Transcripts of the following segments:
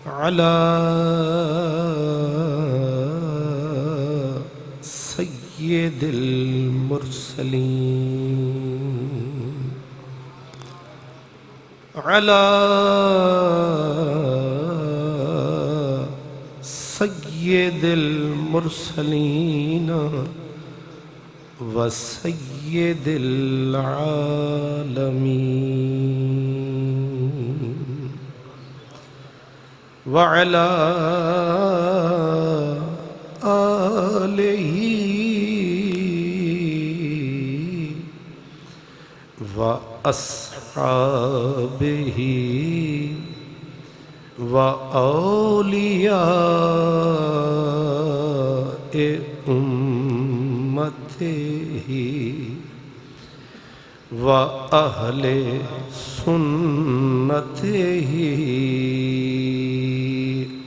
على سيد المرسلين على سيد المرسلين وسيد العالمين وعلى آله وأصحابه وأولياء أمته وأهل سنته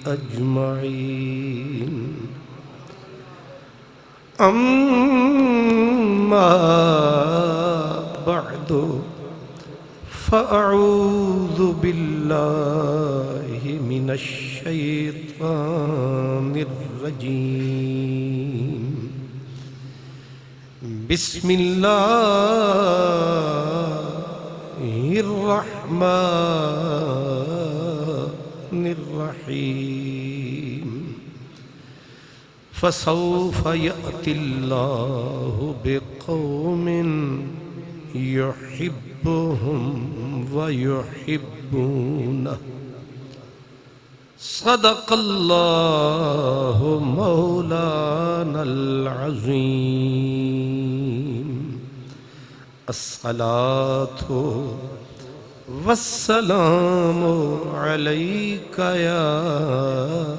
أجمعين أما بعد فأعوذ بالله من الشيطان الرجيم بسم الله الرحمن الرحيم فسوف يأتي الله بقوم يحبهم ويحبونه صدق الله مولانا العظيم الصلاة والسلام عليك يا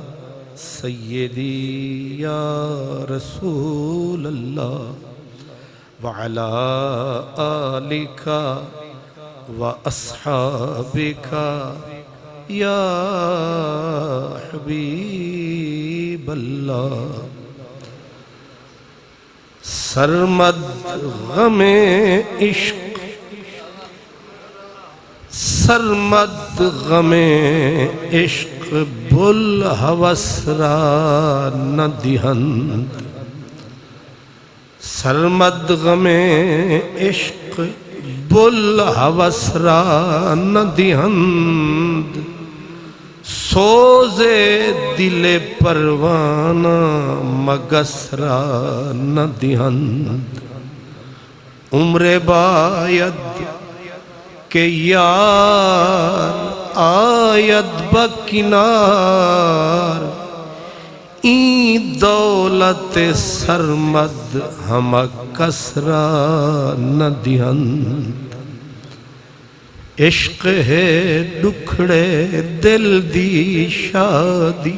سيدي يا رسول الله وعلى آلك وأصحابك يا حبيب الله سرمد غم عشق سرمد غم عشق بل ہوس را نہ دہند سرمد غم عشق بل ہوس را نہ دہند سوز دل پروانہ مگس را نہ دہند عمر باید کہ یار آید بکنار این دولت سرمد ہم کسرا نہ دہند عشق ہے دکھڑے دل دی شادی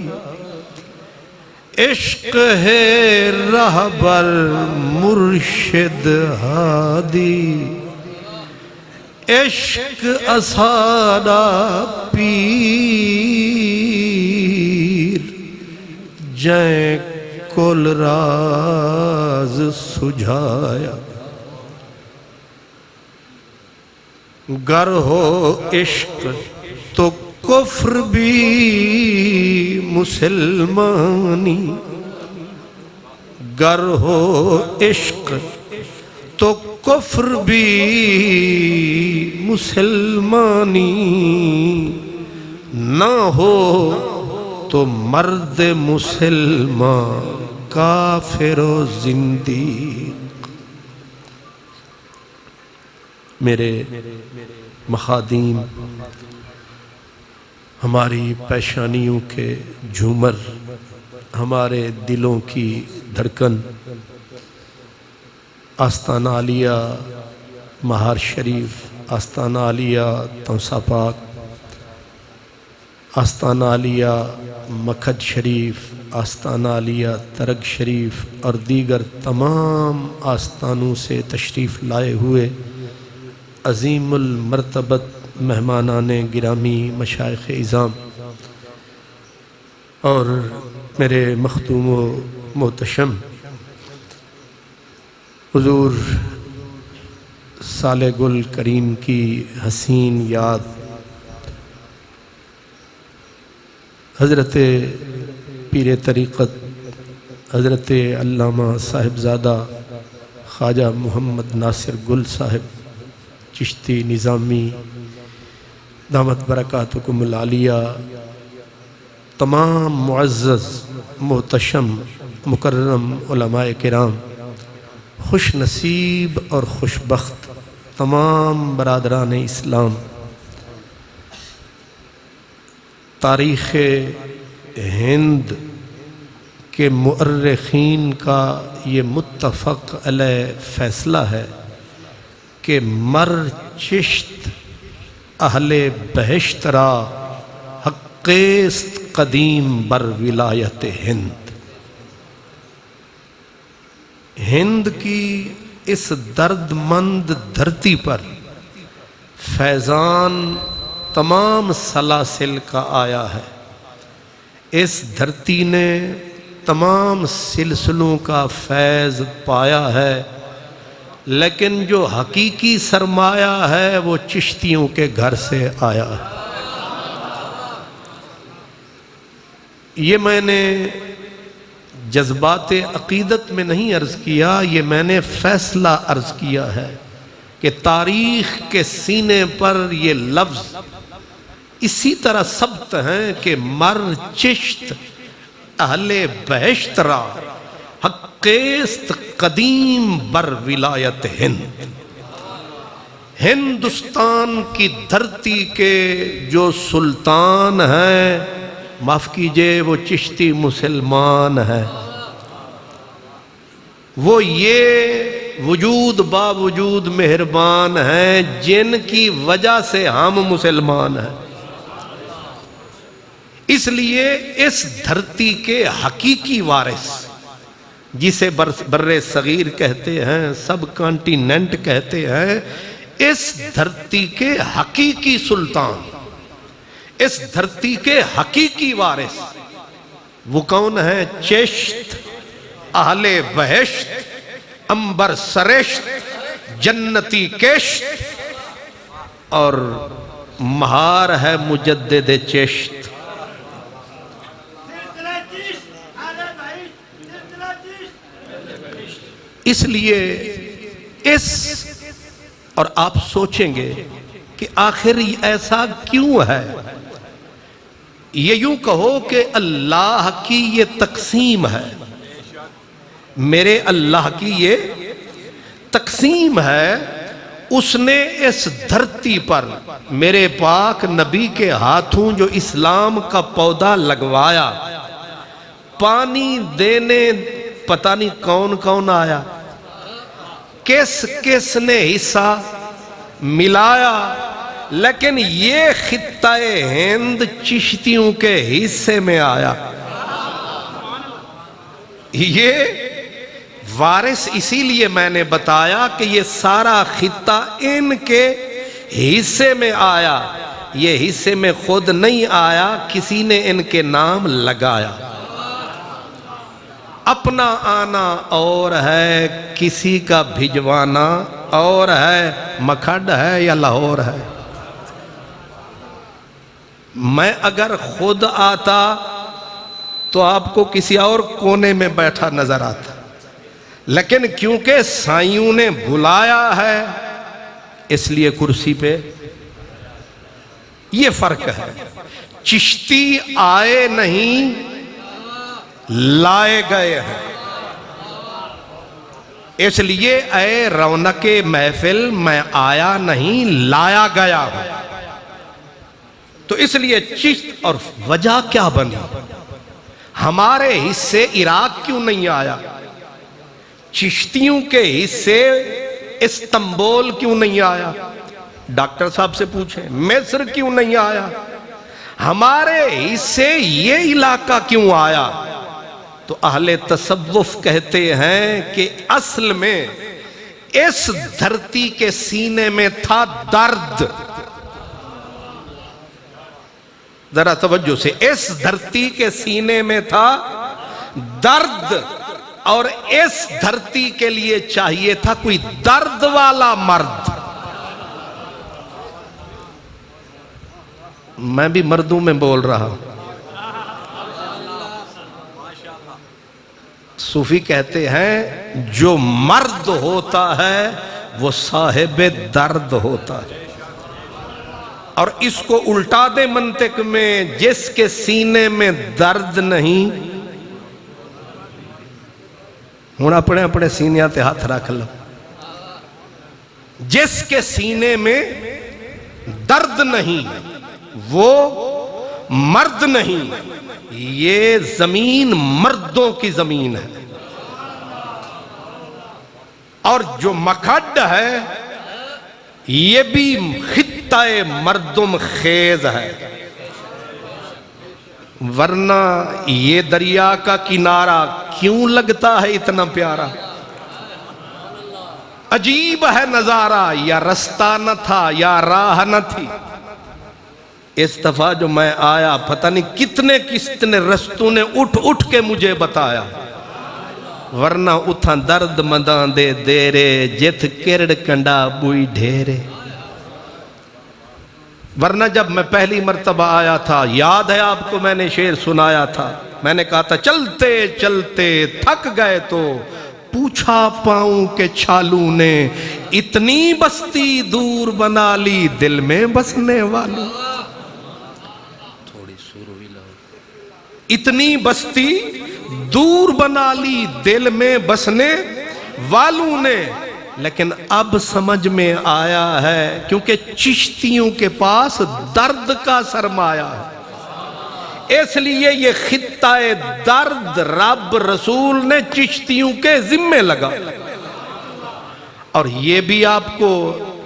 عشق ہے رہبر مرشد ہادی عشق اسارا پیر جائیں کل راز سجھایا گر ہو عشق تو کفر بھی مسلمانی گر ہو عشق تو کفر بھی مسلمانی نہ ہو تو مرد مسلمان کافر و زندیق میرے مخادیم ہماری پیشانیوں کے جھومر ہمارے دلوں کی دھڑکن آستانہ عالیہ مہار شریف آستانہ عالیہ تونسا پاک آستانہ عالیہ مکھد شریف آستانہ عالیہ ترگ شریف اور دیگر تمام آستانوں سے تشریف لائے ہوئے عظیم المرتبت مہمانان گرامی مشائخ اعظام اور میرے مخدوم و محتشم حضور صالح گل کریم کی حسین یاد حضرت پیر طریقت حضرت علامہ صاحبزادہ خواجہ محمد ناصر گل صاحب چشتی نظامی دامت برکاتکم العالیہ، تمام معزز محتشم مکرم علماء کرام، خوش نصیب اور خوش بخت تمام برادران اسلام، تاریخ ہند کے مؤرخین کا یہ متفق علیہ فیصلہ ہے کہ مر چشت اہل بہشت را حقیست قدیم بر ولایت ہند۔ ہند کی اس درد مند دھرتی پر فیضان تمام سلاسل کا آیا ہے۔ اس دھرتی نے تمام سلسلوں کا فیض پایا ہے، لیکن جو حقیقی سرمایہ ہے وہ چشتیوں کے گھر سے آیا ہے۔ یہ میں نے جذبات عقیدت میں نہیں عرض کیا، یہ میں نے فیصلہ عرض کیا ہے کہ تاریخ کے سینے پر یہ لفظ اسی طرح ثبت ہیں کہ مر چشت اہل بہشت را حقیست قدیم بر ولایت ہند۔ ہندوستان کی دھرتی کے جو سلطان ہیں، معاف کیجئے، وہ چشتی مسلمان ہیں۔ وہ یہ وجود باوجود مہربان ہیں جن کی وجہ سے ہم مسلمان ہیں۔ اس لیے اس دھرتی کے حقیقی وارث، جسے بر صغیر کہتے ہیں، سب کانٹیننٹ کہتے ہیں، اس دھرتی کے حقیقی سلطان، اس دھرتی کے حقیقی وارث وہ کون ہے؟ چشت اہل بہشت، امبر سرشت، جنتی کشت، اور مہار ہے مجدد چشت۔ اس لیے اور آپ سوچیں گے کہ آخر ایسا کیوں ہے؟ یہ یوں کہو کہ اللہ کی یہ تقسیم ہے، میرے اللہ کی یہ تقسیم ہے۔ اس نے اس دھرتی پر میرے پاک نبی کے ہاتھوں جو اسلام کا پودا لگوایا، پانی دینے پتہ نہیں کون کون آیا، کس کس نے حصہ ملایا، لیکن یہ خطہ ہند چشتیوں کے حصے میں آیا۔ یہ وارث اسی لیے میں نے بتایا کہ یہ سارا خطہ ان کے حصے میں آیا، یہ حصے میں خود نہیں آیا، کسی نے ان کے نام لگایا۔ اپنا آنا اور ہے، کسی کا بھجوانا اور ہے، مکھڈ ہے یا لاہور ہے۔ میں اگر خود آتا تو آپ کو کسی اور کونے میں بیٹھا نظر آتا، لیکن کیونکہ سائیوں نے بلایا ہے اس لیے کرسی پہ۔ یہ فرق ہے، چشتی آئے نہیں لائے گئے ہیں۔ اس لیے اے رونق محفل میں آیا نہیں لایا گیا ہوں۔ تو اس لیے چشت، اور وجہ کیا بنی؟ ہمارے حصے عراق کیوں نہیں آیا؟ چشتیوں کے حصے استنبول کیوں نہیں آیا؟ ڈاکٹر صاحب سے پوچھیں، مصر کیوں نہیں آیا؟ ہمارے حصے یہ علاقہ کیوں آیا؟ تو اہل تصوف کہتے ہیں کہ اصل میں اس دھرتی کے سینے میں تھا درد۔ ذرا توجہ سے، اس دھرتی کے سینے میں تھا درد، اور اس دھرتی کے لیے چاہیے تھا کوئی درد والا مرد۔ میں بھی مردوں میں بول رہا ہوں، صوفی کہتے ہیں جو مرد ہوتا ہے وہ صاحب درد ہوتا ہے. اور اس کو الٹا دے منطق میں، جس کے سینے میں درد نہیں، ہوں اپنے اپنے سینے تے ہاتھ رکھ لو، جس کے سینے میں درد نہیں وہ مرد نہیں. یہ زمین مردوں کی زمین ہے، اور جو مکھڈ ہے یہ بھی خطہ مردم خیز ہے. ورنہ یہ دریا کا کنارہ کیوں لگتا ہے اتنا پیارا؟ عجیب ہے نظارہ، یا رستہ نہ تھا یا راہ نہ تھی. اس دفعہ جو میں آیا پتہ نہیں کتنے رستوں نے اٹھ کے مجھے بتایا. ورنہ اتھا درد مدان دے دیرے جت کرڑ کنڈا بوئی ڈھیرے. ورنہ جب میں پہلی مرتبہ آیا تھا، یاد ہے آپ کو میں نے شعر سنایا تھا، میں نے کہا تھا چلتے چلتے تھک گئے تو پوچھا پاؤں کے چھالو نے، اتنی بستی دور بنا لی دل میں بسنے والوں. اتنی بستی دور بنا لی دل میں بسنے والوں نے. لیکن اب سمجھ میں آیا ہے، کیونکہ چشتیوں کے پاس درد کا سرمایہ ہے، اس لیے یہ خطہ درد رب رسول نے چشتیوں کے ذمے لگا. اور یہ بھی آپ کو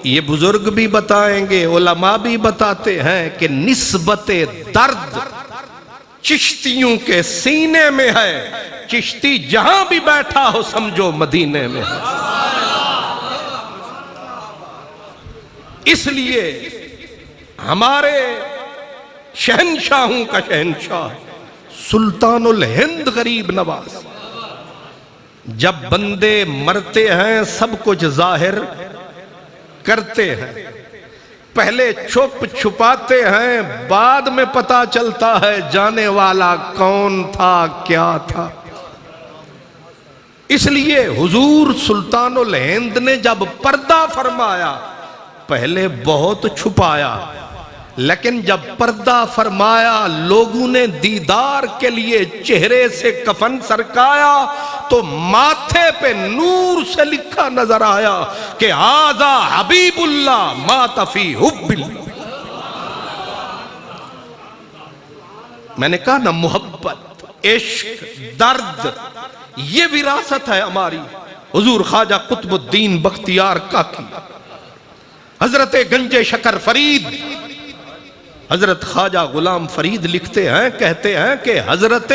یہ بزرگ بھی بتائیں گے، علماء بھی بتاتے ہیں کہ نسبت درد چشتیوں کے سینے میں ہے. چشتی جہاں بھی بیٹھا ہو سمجھو مدینے میں ہے. اس لیے ہمارے شہنشاہوں کا شہنشاہ سلطان الہند غریب نواز، جب بندے مرتے ہیں سب کچھ ظاہر کرتے ہیں، پہلے چھپ چھپاتے ہیں، بعد میں پتا چلتا ہے جانے والا کون تھا کیا تھا. اس لیے حضور سلطان الہند نے جب پردہ فرمایا پہلے بہت چھپایا، لیکن جب پردہ فرمایا لوگوں نے دیدار کے لیے چہرے سے کفن سرکایا تو ماتھے پہ نور سے لکھا نظر آیا کہ ھذا حبیب اللہ مات فی حب اللہ. میں نے کہا نا، محبت، عشق، درد، یہ وراثت ہے ہماری. حضور خواجہ قطب الدین بختیار کاکی، حضرت گنج شکر فرید، حضرت خواجہ غلام فرید لکھتے ہیں، کہتے ہیں کہ حضرت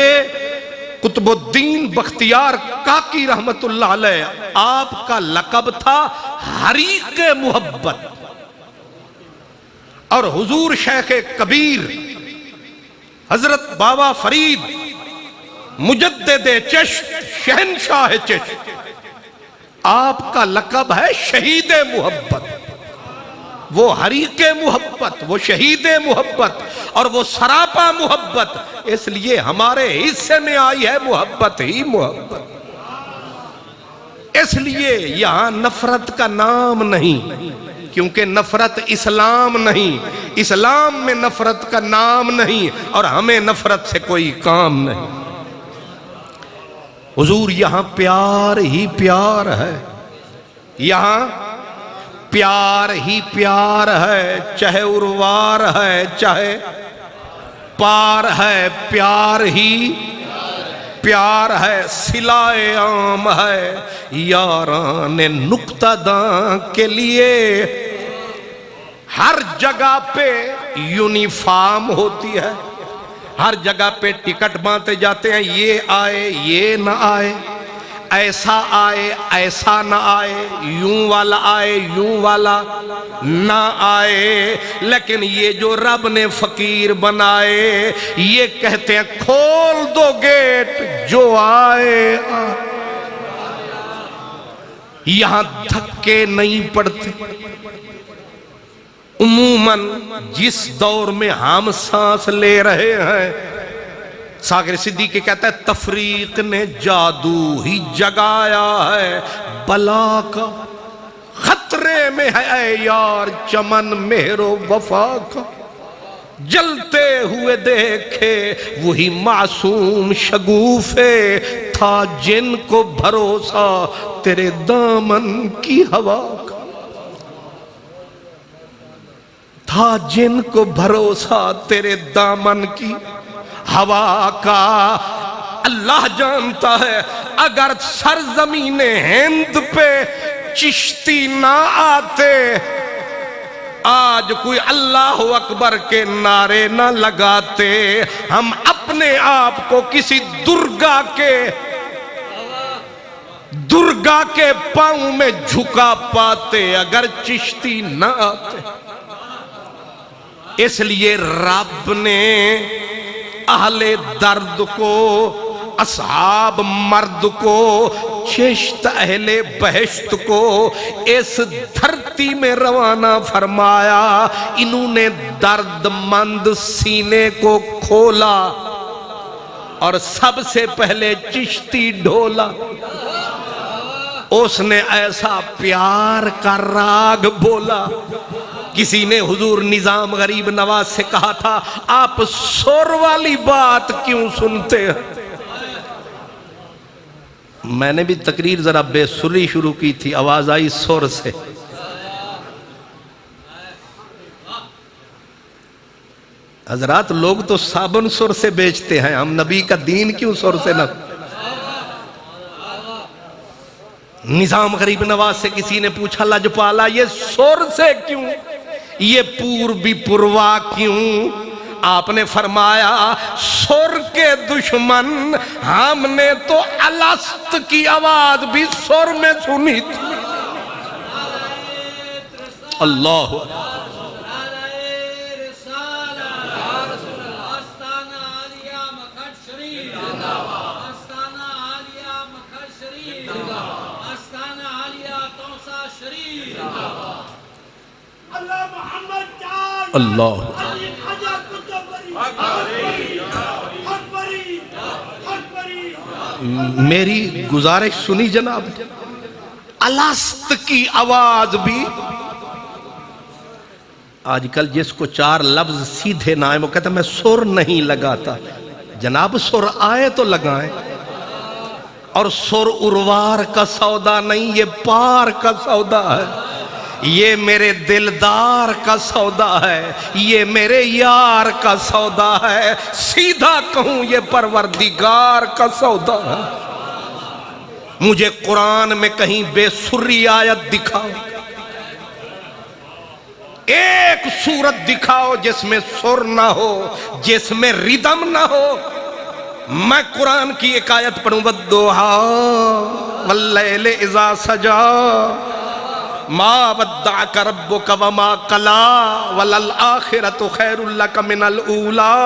قطب الدین بختیار کاکی رحمت اللہ علیہ، آپ کا لقب تھا حریق محبت. اور حضور شیخ کبیر حضرت بابا فرید مجدد چشت، شہنشاہ چشت، آپ کا لقب ہے شہید محبت. وہ حریق محبت، وہ شہید محبت، اور وہ سراپا محبت. اس لیے ہمارے حصے میں آئی ہے محبت ہی محبت. اس لیے یہاں نفرت کا نام نہیں، کیونکہ نفرت اسلام نہیں، اسلام میں نفرت کا نام نہیں، اور ہمیں نفرت سے کوئی کام نہیں. حضور یہاں پیار ہی پیار ہے، یہاں پیار ہی پیار ہے، چاہے اروار ہے چاہے پار ہے، پیار ہی پیار ہے. صلائے عام ہے یاران نقطہ داں کے لیے، ہر جگہ پہ یونیفارم ہوتی ہے، ہر جگہ پہ ٹکٹ بانٹے جاتے ہیں، یہ آئے یہ نہ آئے، ایسا آئے ایسا نہ آئے، یوں والا آئے یوں والا نہ آئے. لیکن یہ جو رب نے فقیر بنائے یہ کہتے ہیں کھول دو گیٹ جو آئے آئے. یہاں دھکے نہیں پڑتے. عموماً جس دور میں ہم سانس لے رہے ہیں ساغر صدیقی کہتا ہے تفریق نے جادو ہی جگایا ہے بلا کا، خطرے میں ہے اے یار چمن مہر و وفا کا، جلتے ہوئے دیکھے وہی معصوم شگوفے، تھا جن کو بھروسہ تیرے دامن کی ہوا کا، تھا جن کو بھروسہ تیرے دامن کی ہوا کا۔ اللہ جانتا ہے اگر سرزمین ہند پہ چشتی نہ آتے، آج کوئی اللہ اکبر کے نعرے نہ لگاتے، ہم اپنے آپ کو کسی درگا کے پاؤں میں جھکا پاتے اگر چشتی نہ آتے۔ اس لیے رب نے اہل درد کو، اصحاب مرد کو، چشت اہل بہشت کو اس دھرتی میں روانہ فرمایا۔ انہوں نے درد مند سینے کو کھولا اور سب سے پہلے چشتی ڈھولا۔ اس نے ایسا پیار کا راگ بولا، کسی نے حضور نظام غریب نواز سے کہا تھا آپ سور والی بات کیوں سنتے ہیں؟ میں نے بھی تقریر ذرا بے سری شروع کی تھی، آواز آئی سور سے۔ حضرات لوگ تو صابن سور سے بیچتے ہیں، ہم نبی کا دین کیوں سور سے نہ؟ نظام غریب نواز سے کسی نے پوچھا لجپالا یہ سور سے کیوں، یہ پوربی پروا کیوں؟ آپ نے فرمایا سور کے دشمن ہم نے تو الست کی آواز بھی سور میں سنی تھی۔ اللہ اللہ میری گزارش سنی جناب، الست کی آواز بھی۔ آج کل جس کو چار لفظ سیدھے نہ آئے وہ کہتا ہے میں سر نہیں لگاتا۔ جناب سر آئے تو لگائیں، اور سر اروار کا سودا نہیں، یہ پار کا سودا ہے، یہ میرے دلدار کا سودا ہے، یہ میرے یار کا سودا ہے، سیدھا کہوں یہ پروردگار کا سودا ہے۔ مجھے قرآن میں کہیں بے سری آیت دکھاؤ، ایک سورت دکھاؤ جس میں سر نہ ہو، جس میں ردم نہ ہو۔ میں قرآن کی ایک آیت پڑھوں وَالضُّحَىٰ وَاللَّيْلِ إِذَا سَجَىٰ ما ودعك ربك وما قلى وللآخرة خير لك من الأولى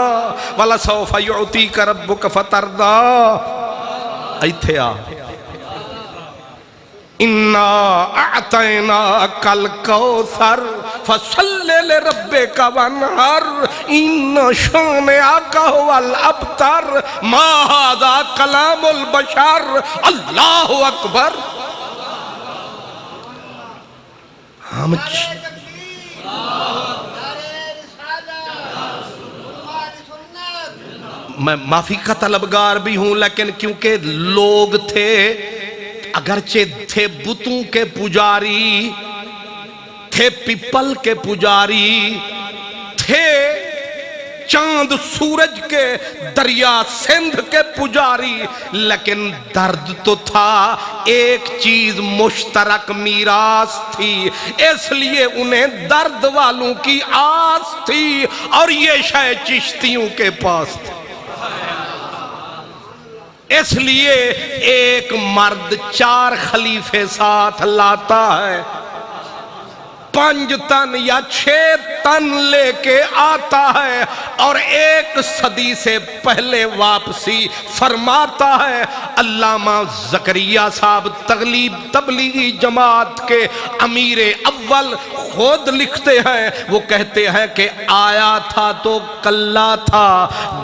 ولسوف يعطيك ربك فترضى۔ ایتھے آ إِنَّا أَعْطَيْنَاكَ الْكَوْثَرَ فَصَلِّ لِرَبِّكَ وَانْحَرْ إِنَّ شَانِئَكَ هُوَ الْأَبْتَرُ۔ ما هذا كلام البشر، اللہ اکبر۔ میں معافی کا طلبگار بھی ہوں، لیکن کیونکہ لوگ تھے اگرچہ تھے بتوں کے پجاری، تھے پیپل کے پجاری، تھے چاند سورج کے دریا سندھ کے پجاری، لیکن درد تو تھا، ایک چیز مشترک میراث تھی، اس لیے انہیں درد والوں کی آس تھی، اور یہ شے چشتیوں کے پاس تھی۔ اس لیے ایک مرد چار خلیفے ساتھ لاتا ہے، 5 تن یا 6 تن لے کے آتا ہے اور 1 صدی سے پہلے واپسی فرماتا ہے۔ علامہ زکریا صاحب تبلیغی جماعت کے امیر اول خود لکھتے ہیں، وہ کہتے ہیں کہ آیا تھا تو کلا تھا،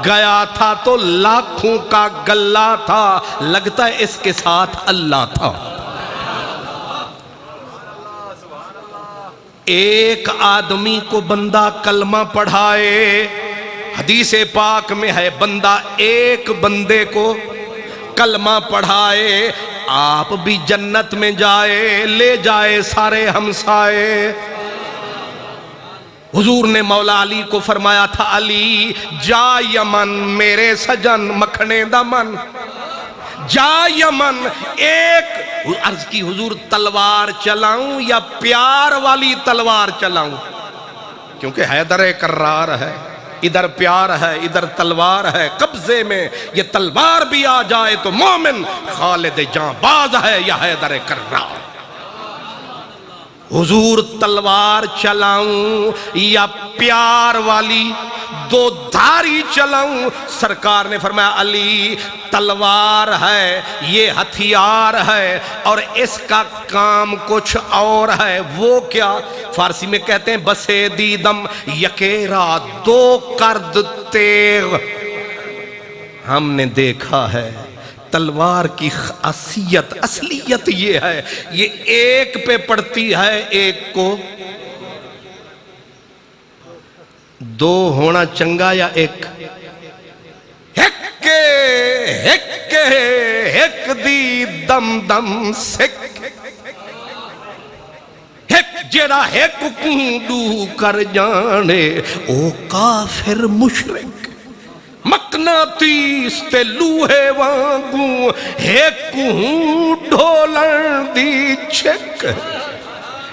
گیا تھا تو لاکھوں کا گلہ تھا، لگتا ہے اس کے ساتھ اللہ تھا۔ ایک آدمی کو بندہ کلمہ پڑھائے، حدیث پاک میں ہے بندہ ایک بندے کو کلمہ پڑھائے، آپ بھی جنت میں جائے، لے جائے سارے ہمسائے۔ حضور نے مولا علی کو فرمایا تھا، علی جا یمن میرے سجن مکھنے دمن، جا یمن ایک عرض کی حضور تلوار چلاؤں یا پیار والی تلوار چلاؤں؟ کیونکہ حیدر کرار ہے، ادھر پیار ہے ادھر تلوار ہے، قبضے میں یہ تلوار بھی آ جائے تو مومن خالد جاں باز ہے یا حیدر کرار۔ حضور تلوار چلاؤں یا پیار والی 2 دھاری چلاؤں؟ سرکار نے فرمایا علی تلوار ہے، یہ ہتھیار ہے اور اس کا کام کچھ اور ہے۔ وہ کیا؟ فارسی میں کہتے ہیں بسے دیدم یکیرا 2 کرد تیغ۔ ہم نے دیکھا ہے تلوار کی خاصیت اصلیت یہ ہے، یہ ایک پہ پڑتی ہے، ایک کو 2 ہونا چنگا یا ایک؟ ایک دی دم دم سکھ، ایک جڑا ایک کنڈو کر جانے او کافر مشرک، مقناطیس تے لوہے وانگوں ایک ڈھولن دی چھک،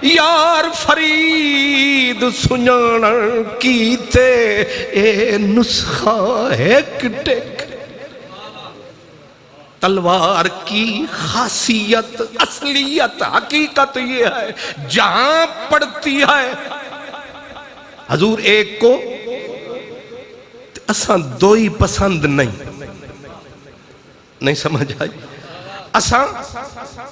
یار فرید سنانن کیتے اے نسخہ ایک ٹک۔ تلوار کی خاصیت اصلیت حقیقت یہ ہے جہاں پڑتی ہے حضور ایک کو اساں 2 ہی پسند نہیں سمجھ آئی؟ اساں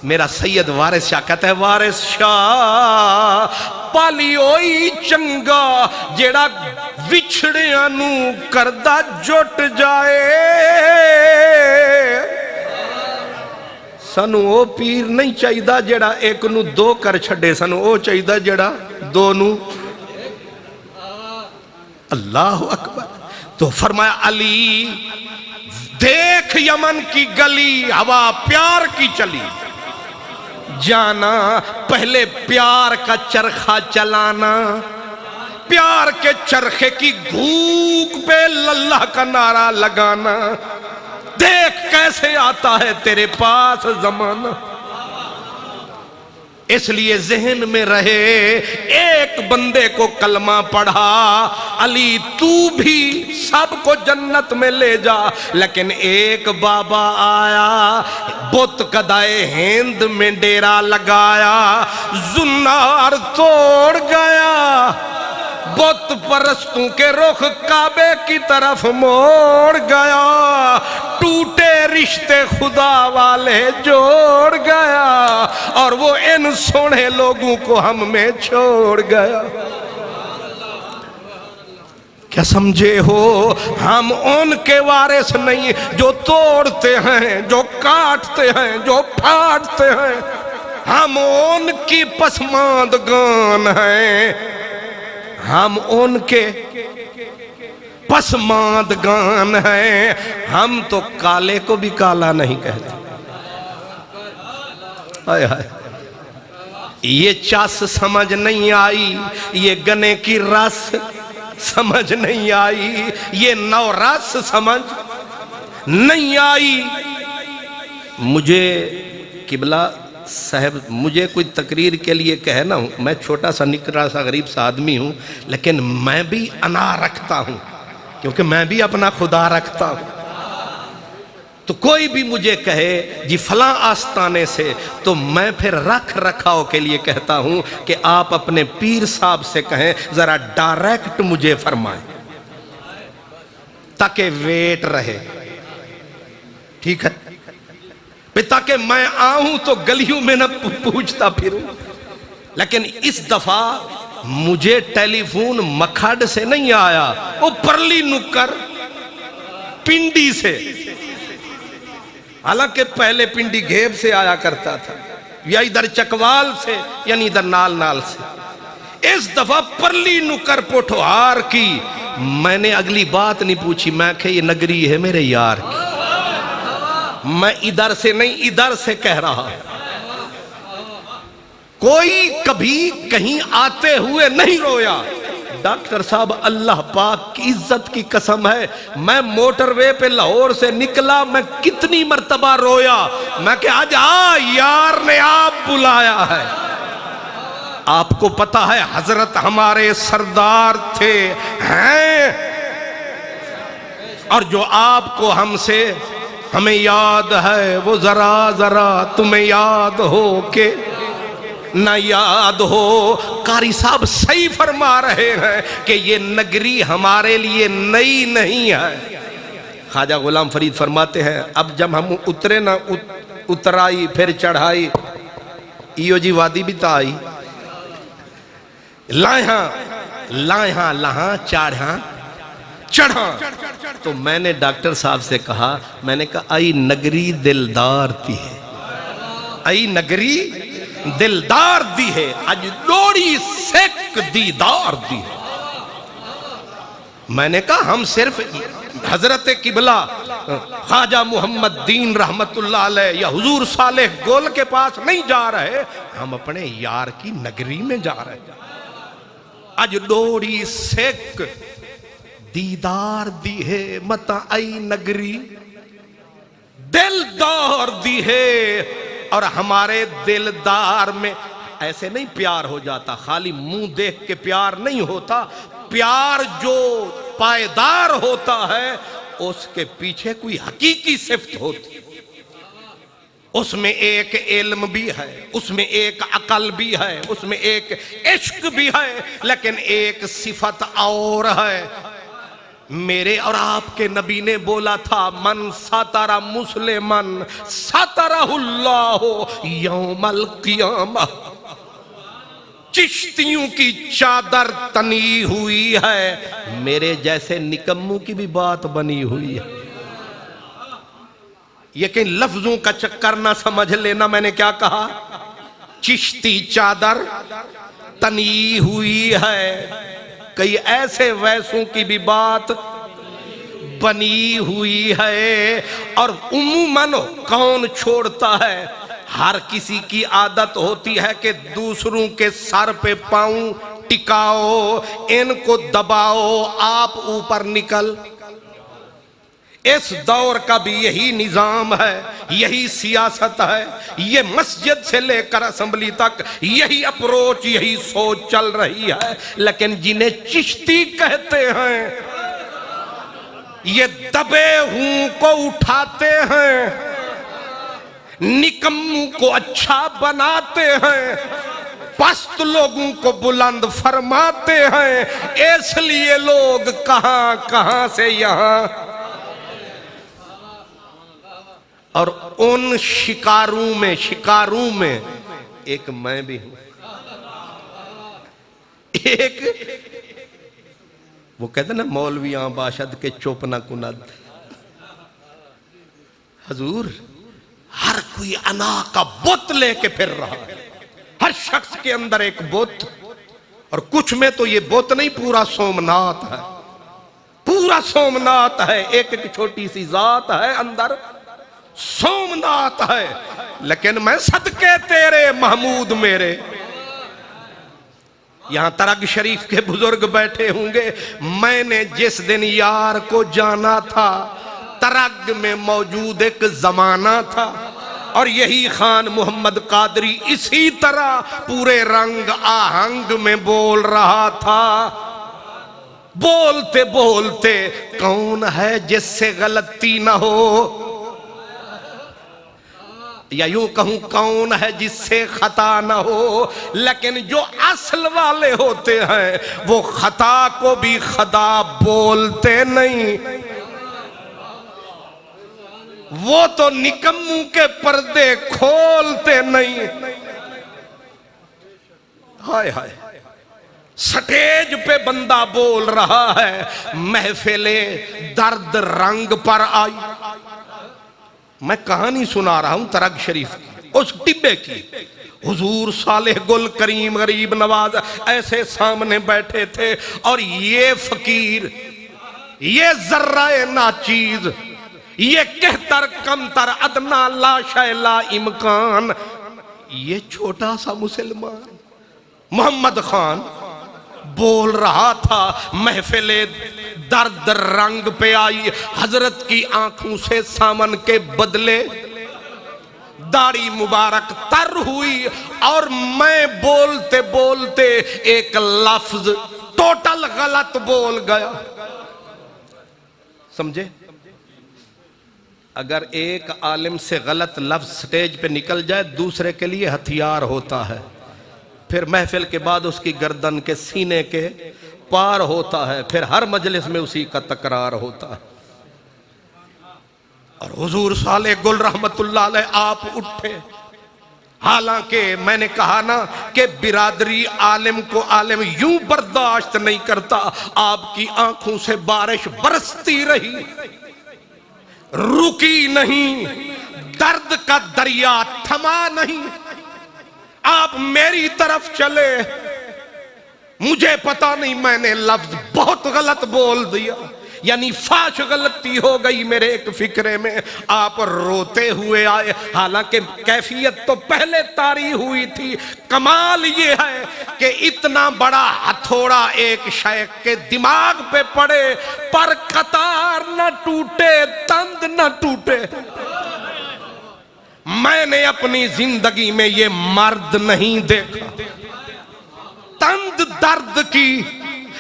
میرا سید وارث شاہ کہتا ہے وارث شاہ پالی ہوئی چنگا جیڑا وچھڑیاں نو کردہ جٹ جائے، سانو او پیر نہیں چاہیدہ جیڑا ایک نو 2 کر چھڑے، سانو او چاہیدہ جیڑا 2 نو۔ اللہ اکبر۔ تو فرمایا علی دیکھ یمن کی گلی ہوا پیار کی چلی، جانا پہلے پیار کا چرخہ چلانا، پیار کے چرخے کی گھوک پہ اللہ کا نعرہ لگانا، دیکھ کیسے آتا ہے تیرے پاس زمانہ۔ اس لیے ذہن میں رہے ایک بندے کو کلمہ پڑھا، علی تو بھی سب کو جنت میں لے جا، لیکن ایک بابا آیا بت قدائے ہند میں ڈیرا لگایا، زنار توڑ گیا، بت پرستوں کے رخ کعبے کی طرف موڑ گیا، ٹوٹے رشتے خدا والے جوڑ گیا، اور وہ ان سونے لوگوں کو ہم میں چھوڑ گیا۔ کیا سمجھے ہو؟ ہم ان کے وارث نہیں جو توڑتے ہیں، جو کاٹتے ہیں، جو پھاڑتے ہیں، ہم ان کی پسماندگان ہیں، ہم ان کے پسماندگان ہیں، ہم تو کالے کو بھی کالا نہیں کہتے۔ آئے آئے یہ چاس سمجھ نہیں آئی، یہ گنے کی رس سمجھ نہیں آئی، یہ نو رس سمجھ نہیں آئی۔ مجھے قبلہ صاحب مجھے کوئی تقریر کے لیے کہنا ہوں، میں چھوٹا سا نکرا سا غریب سا آدمی ہوں، لیکن میں بھی انا رکھتا ہوں، کیونکہ میں بھی اپنا خدا رکھتا ہوں۔ تو کوئی بھی مجھے کہے جی فلاں آستانے سے، تو میں پھر رکھ رکھاؤ کے لیے کہتا ہوں کہ آپ اپنے پیر صاحب سے کہیں ذرا ڈائریکٹ مجھے فرمائیں تاکہ ویٹ رہے، ٹھیک ہے، تاکہ میں آؤں تو گلیوں میں نہ پوچھتا پھروں۔ لیکن اس دفعہ مجھے ٹیلی فون مکھڈ سے نہیں آیا، وہ پرلی نکر پنڈی سے، حالانکہ پہلے پنڈی گھیب سے آیا کرتا تھا، یا ادھر چکوال سے، یعنی ادھر نال نال سے۔ اس دفعہ پرلی نکر پوٹھوہار کی۔ میں نے اگلی بات نہیں پوچھی، میں کہ یہ نگری ہے میرے یار کی، میں ادھر سے نہیں ادھر سے کہہ رہا۔ کوئی کبھی کہیں آتے ہوئے نہیں رویا۔ ڈاکٹر صاحب اللہ پاک کی عزت کی قسم ہے، میں موٹر وے پہ لاہور سے نکلا، میں کتنی مرتبہ رویا، میں کہ آج یار نے آپ بلایا ہے۔ آپ کو پتا ہے حضرت ہمارے سردار تھے ہیں، اور جو آپ کو ہمیں یاد ہے وہ ذرا ذرا تمہیں یاد ہو کہ نہ یاد ہو۔ قاری صاحب صحیح فرما رہے ہیں کہ یہ نگری ہمارے لیے نئی نہیں ہے۔ خواجہ غلام فرید فرماتے ہیں اب جب ہم اترے نہ اترائی پھر چڑھائی، ایو جی وادی بھی تا آئی، لائہاں لہاں چاڑھاں چڑھاں۔ تو میں نے ڈاکٹر صاحب سے کہا، میں نے کہا آئی نگری دلدار تھی ہے، آئی نگری دلدار دی ہے، اج لوڑی سیک دیدار دی ہے۔ میں نے کہا ہم صرف حضرت قبلہ خواجہ محمد دین رحمت اللہ علیہ یا حضور صالح گول کے پاس نہیں جا رہے، ہم اپنے یار کی نگری میں جا رہے ہیں۔ اج لوڑی سیک دیدار دی ہے، متا آئی نگری دلدار دی ہے۔ اور ہمارے دلدار میں ایسے نہیں پیار ہو جاتا، خالی منہ دیکھ کے پیار نہیں ہوتا، پیار جو پائیدار ہوتا ہے اس کے پیچھے کوئی حقیقی صفت ہوتی، اس میں ایک علم بھی ہے، اس میں ایک عقل بھی ہے، اس میں ایک عشق بھی ہے، لیکن ایک صفت اور ہے۔ میرے اور آپ کے نبی نے بولا تھا من ستر مسلمن سترہ اللہ یوم القیامہ۔ چشتیوں کی چادر تنی ہوئی ہے، میرے جیسے نکموں کی بھی بات بنی ہوئی ہے۔ یہ کہ لفظوں کا چکر نہ سمجھ لینا، میں نے کیا کہا؟ چشتی چادر تنی ہوئی ہے، کئی ایسے ویسوں کی بھی بات بنی ہوئی ہے۔ اور عموماً کون چھوڑتا ہے؟ ہر کسی کی عادت ہوتی ہے کہ دوسروں کے سر پہ پاؤں ٹکاؤ، ان کو دباؤ، آپ اوپر نکل۔ اس دور کا بھی یہی نظام ہے، یہی سیاست ہے، یہ مسجد سے لے کر اسمبلی تک یہی اپروچ، یہی سوچ چل رہی ہے۔ لیکن جنہیں چشتی کہتے ہیں یہ دبے ہوں کو اٹھاتے ہیں، نکموں کو اچھا بناتے ہیں، پست لوگوں کو بلند فرماتے ہیں۔ اس لیے لوگ کہاں کہاں سے یہاں، اور ان شکاروں میں ایک میں بھی ہوں۔ ایک وہ کہتے ہیں نا مولویاں باشد کے چوپ نہ کند۔ حضور ہر کوئی انا کا بت لے کے پھر رہا ہے، ہر شخص کے اندر ایک بت، اور کچھ میں تو یہ بت نہیں، پورا سومنات ہے، پورا سومنات ہے، ایک ایک چھوٹی سی ذات ہے اندر، سومنات ہے۔ لیکن میں صدقے تیرے محمود میرے، یہاں ترگ شریف کے بزرگ بیٹھے ہوں گے، میں نے جس دن یار کو جانا تھا ترگ میں موجود ایک زمانہ تھا، اور یہی خان محمد قادری اسی طرح پورے رنگ آہنگ میں بول رہا تھا۔ بولتے بولتے کون ہے جس سے غلطی نہ ہو، یا یوں کہوں کون ہے جس سے خطا نہ ہو، لیکن جو اصل والے ہوتے ہیں وہ خطا کو بھی خدا بولتے نہیں، وہ تو نکموں کے پردے کھولتے نہیں۔ ہائے ہائے، سٹیج پہ بندہ بول رہا ہے، محفل درد رنگ پر آئی۔ میں کہانی سنا رہا ہوں ترک شریف کی، اس ڈبے کی۔ حضور صالح گل کریم غریب نواز ایسے سامنے بیٹھے تھے، اور یہ فقیر، یہ ذرہ ناچیز، یہ کہتر کمتر ادنا لا شے لا امکان، یہ چھوٹا سا مسلمان محمد خان بول رہا تھا، محفل درد رنگ پہ آئی، حضرت کی آنکھوں سے سامن کے بدلے داڑھی مبارک تر ہوئی، اور میں بولتے بولتے ایک لفظ ٹوٹل غلط بول گیا۔ سمجھے؟ اگر ایک عالم سے غلط لفظ سٹیج پہ نکل جائے دوسرے کے لیے ہتھیار ہوتا ہے، پھر محفل کے بعد اس کی گردن کے سینے کے پار ہوتا ہے، پھر ہر مجلس میں اسی کا تکرار ہوتا ہے۔ اور حضور صالح گل رحمت اللہ علیہ آپ اٹھے، حالانکہ میں نے کہا نا کہ برادری عالم کو عالم یوں برداشت نہیں کرتا، آپ کی آنکھوں سے بارش برستی رہی، رکی نہیں، درد کا دریا تھما نہیں۔ آپ میری طرف چلے، مجھے پتا نہیں میں نے لفظ بہت غلط بول دیا، یعنی فاش غلطی ہو گئی میرے ایک فکرے میں۔ آپ روتے ہوئے آئے، حالانکہ کیفیت تو پہلے طاری ہوئی تھی۔ کمال یہ ہے کہ اتنا بڑا ہتھوڑا ایک شیخ کے دماغ پہ پڑے پر قطار نہ ٹوٹے، تند نہ ٹوٹے۔ میں نے اپنی زندگی میں یہ مرد نہیں دیکھا، تند درد کی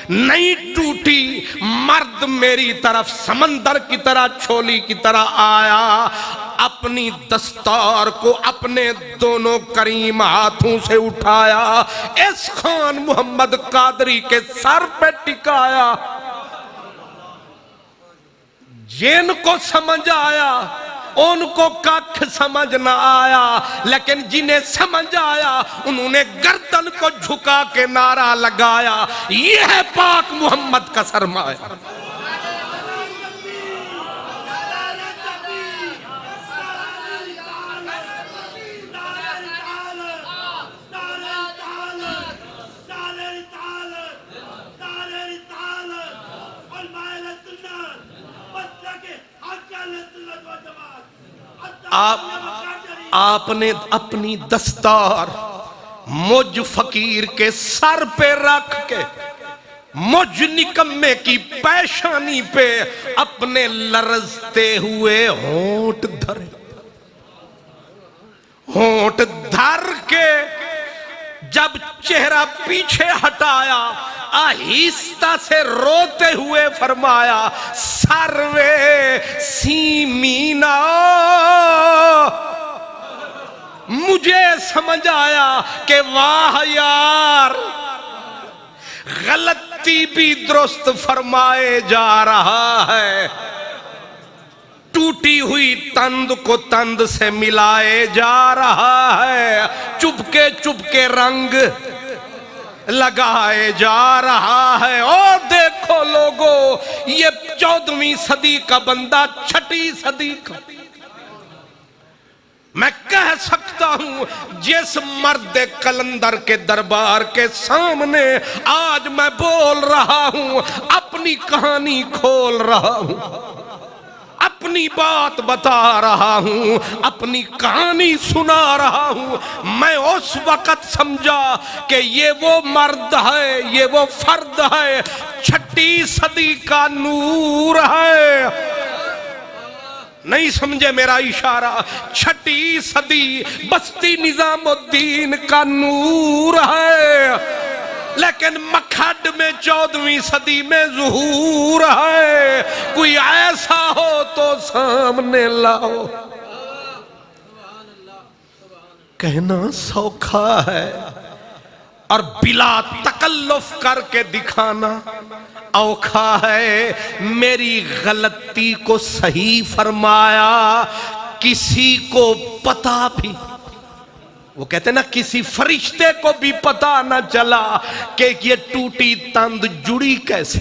نہیں ٹوٹی، مرد میری طرف سمندر کی طرح چھولی کی طرح آیا، اپنی دستار کو اپنے دونوں کریم ہاتھوں سے اٹھایا، اس خان محمد قادری کے سر پہ ٹکایا۔ جن کو سمجھ آیا ان کو ککھ سمجھ نہ آیا، لیکن جنہیں سمجھ آیا انہوں نے گردن کو جھکا کے نعرہ لگایا، یہ ہے پاک محمد کا سرمایہ۔ آپ نے اپنی دستار مجھ فقیر کے سر پہ رکھ کے مجھ نکمے کی پیشانی پہ اپنے لرزتے ہوئے ہونٹ دھرے، ہونٹ دھر کے جب چہرہ پیچھے ہٹایا، آہستہ سے روتے ہوئے فرمایا، سروے سیمینا، مجھے سمجھ آیا کہ واہ یار، غلطی بھی درست فرمائے جا رہا ہے، ٹوٹی ہوئی تند کو تند سے ملائے جا رہا ہے، چپ کے رنگ لگائے جا رہا ہے۔ اور دیکھو لوگو، یہ 14ویں صدی کا بندہ 6ٹی صدی کا، میں کہہ سکتا ہوں جس مرد قلندر کے دربار کے سامنے آج میں بول رہا ہوں، اپنی کہانی کھول رہا ہوں، اپنی بات بتا رہا ہوں، اپنی کہانی سنا رہا ہوں، میں اس وقت سمجھا کہ یہ وہ مرد ہے، یہ وہ فرد ہے، 6ٹی صدی کا نور ہے۔ نہیں سمجھے میرا اشارہ؟ 6ٹی صدی بستی نظام الدین کا نور ہے، لیکن مکھڈ میں 14ویں صدی میں ظہور ہے۔ کوئی ایسا ہو تو سامنے لاؤ۔ کہنا سوکھا ہے اور بلا تکلف کر کے دکھانا اوکھا ہے. میری غلطی کو صحیح فرمایا کسی کو پتا بھی، وہ کہتے ہیں نا کسی فرشتے کو بھی پتا نہ چلا کہ یہ ٹوٹی تند جڑی کیسے،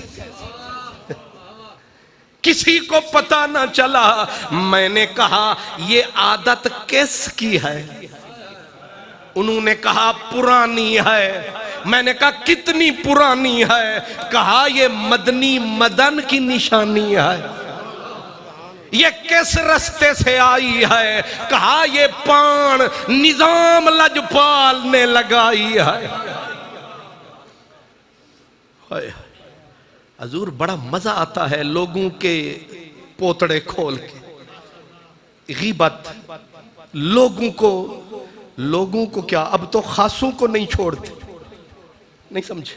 کسی کو پتا نہ چلا. میں نے کہا یہ عادت کس کی ہے؟ انہوں نے کہا پرانی ہے. میں نے کہا کتنی پرانی ہے؟ کہا یہ مدنی مدن کی نشانی ہے. یہ کس رستے سے آئی ہے؟ کہا یہ پان نظام لجپال نے لگائی ہے. حضور بڑا مزہ آتا ہے لوگوں کے پوتڑے کھول کے. غیبت لوگوں کو کیا، اب تو خاصوں کو نہیں چھوڑتے، نہیں سمجھے؟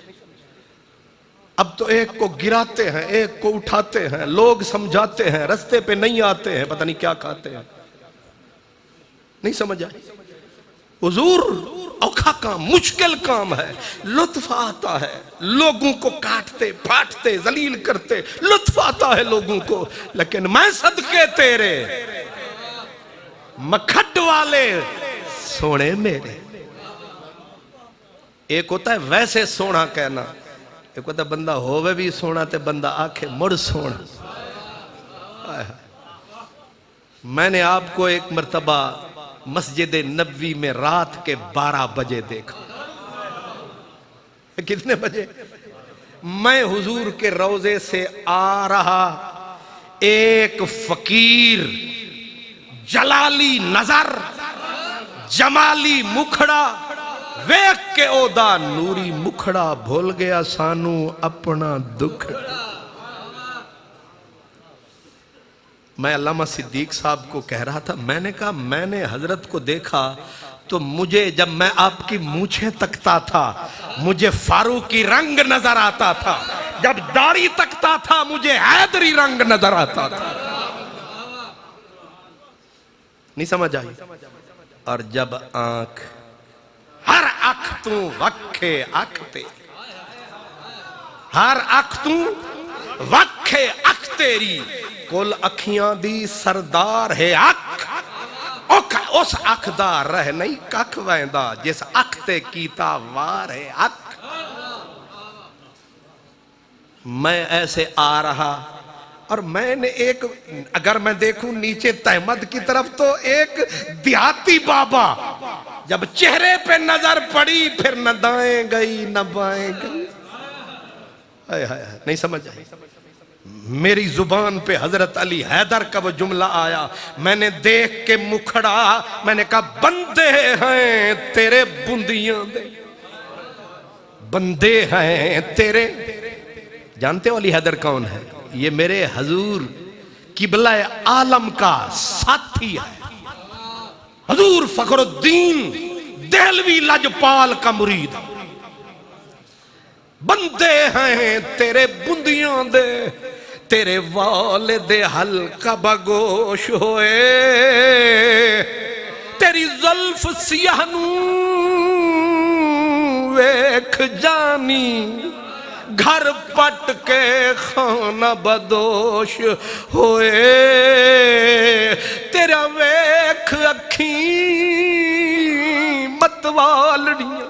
اب تو ایک کو گراتے ہیں، ایک کو اٹھاتے ہیں، لوگ سمجھاتے ہیں، رستے پہ نہیں آتے ہیں، پتہ نہیں کیا کھاتے ہیں. نہیں سمجھ آئی؟ حضور اوکھا کام، مشکل کام ہے. لطف آتا ہے لوگوں کو کاٹتے پھاٹتے ذلیل کرتے، لطف آتا ہے لوگوں کو. لیکن میں صدقے تیرے مکھڈ والے سونے میرے. ایک ہوتا ہے ویسے سونا کہنا، ایک ہوتا ہے بندہ ہووے بھی سونا تے بندہ آکھے مڑ سونا. میں نے آپ کو ایک مرتبہ مسجد نبوی میں رات کے 12 بجے دیکھا. کتنے بجے؟ میں حضور کے روضے سے آ رہا، ایک فقیر جلالی نظر جمالی مکھڑا ویکھ کے اودا نوری مکھڑا بھول گیا سانو اپنا دکھڑا. میں علامہ صدیق صاحب کو کہہ رہا تھا، میں نے کہا میں نے حضرت کو دیکھا تو مجھے جب میں آپ کی مونچھیں تکتا تھا مجھے فاروقی رنگ نظر آتا تھا، جب داڑھی تکتا تھا مجھے حیدری رنگ نظر آتا تھا. نہیں سمجھ آئی؟ اور جب آنکھ ہر اکھ تو وکھے اکھ تے، ہر اکھ تو وکھے اکھ تیری، کل اکھیاں دی سردار ہے اکھ. اس اکھ دا رہ نہیں ککھ ویندا، جس اکھ تے کیتا وار ہے اکھ. میں ایسے آ رہا اور میں نے ایک، اگر میں دیکھوں نیچے تحمد کی طرف تو ایک دیہاتی بابا، جب چہرے پہ نظر پڑی پھر نہ دائیں گئی نہ بائیں گئی. نہیں سمجھ آئی؟ میری زبان پہ حضرت علی حیدر کا وہ جملہ آیا، میں نے دیکھ کے مکھڑا، میں نے کہا بندے ہیں تیرے بندیاں دے، بندے ہیں تیرے. جانتے ہو علی حیدر کون ہے؟ یہ میرے حضور قبلہ عالم کا ساتھی ہے، حضور فخر الدین دہلوی لجپال کا مرید. بندے ہیں تیرے بندیاں دے، تیرے والد حلقہ بگوش ہوئے، تیری زلف سیاہ نو ویکھ جانی، گھر پٹ کے خانہ بدوش ہوئے. تیرا ویکھ اکھیں متوالڑیاں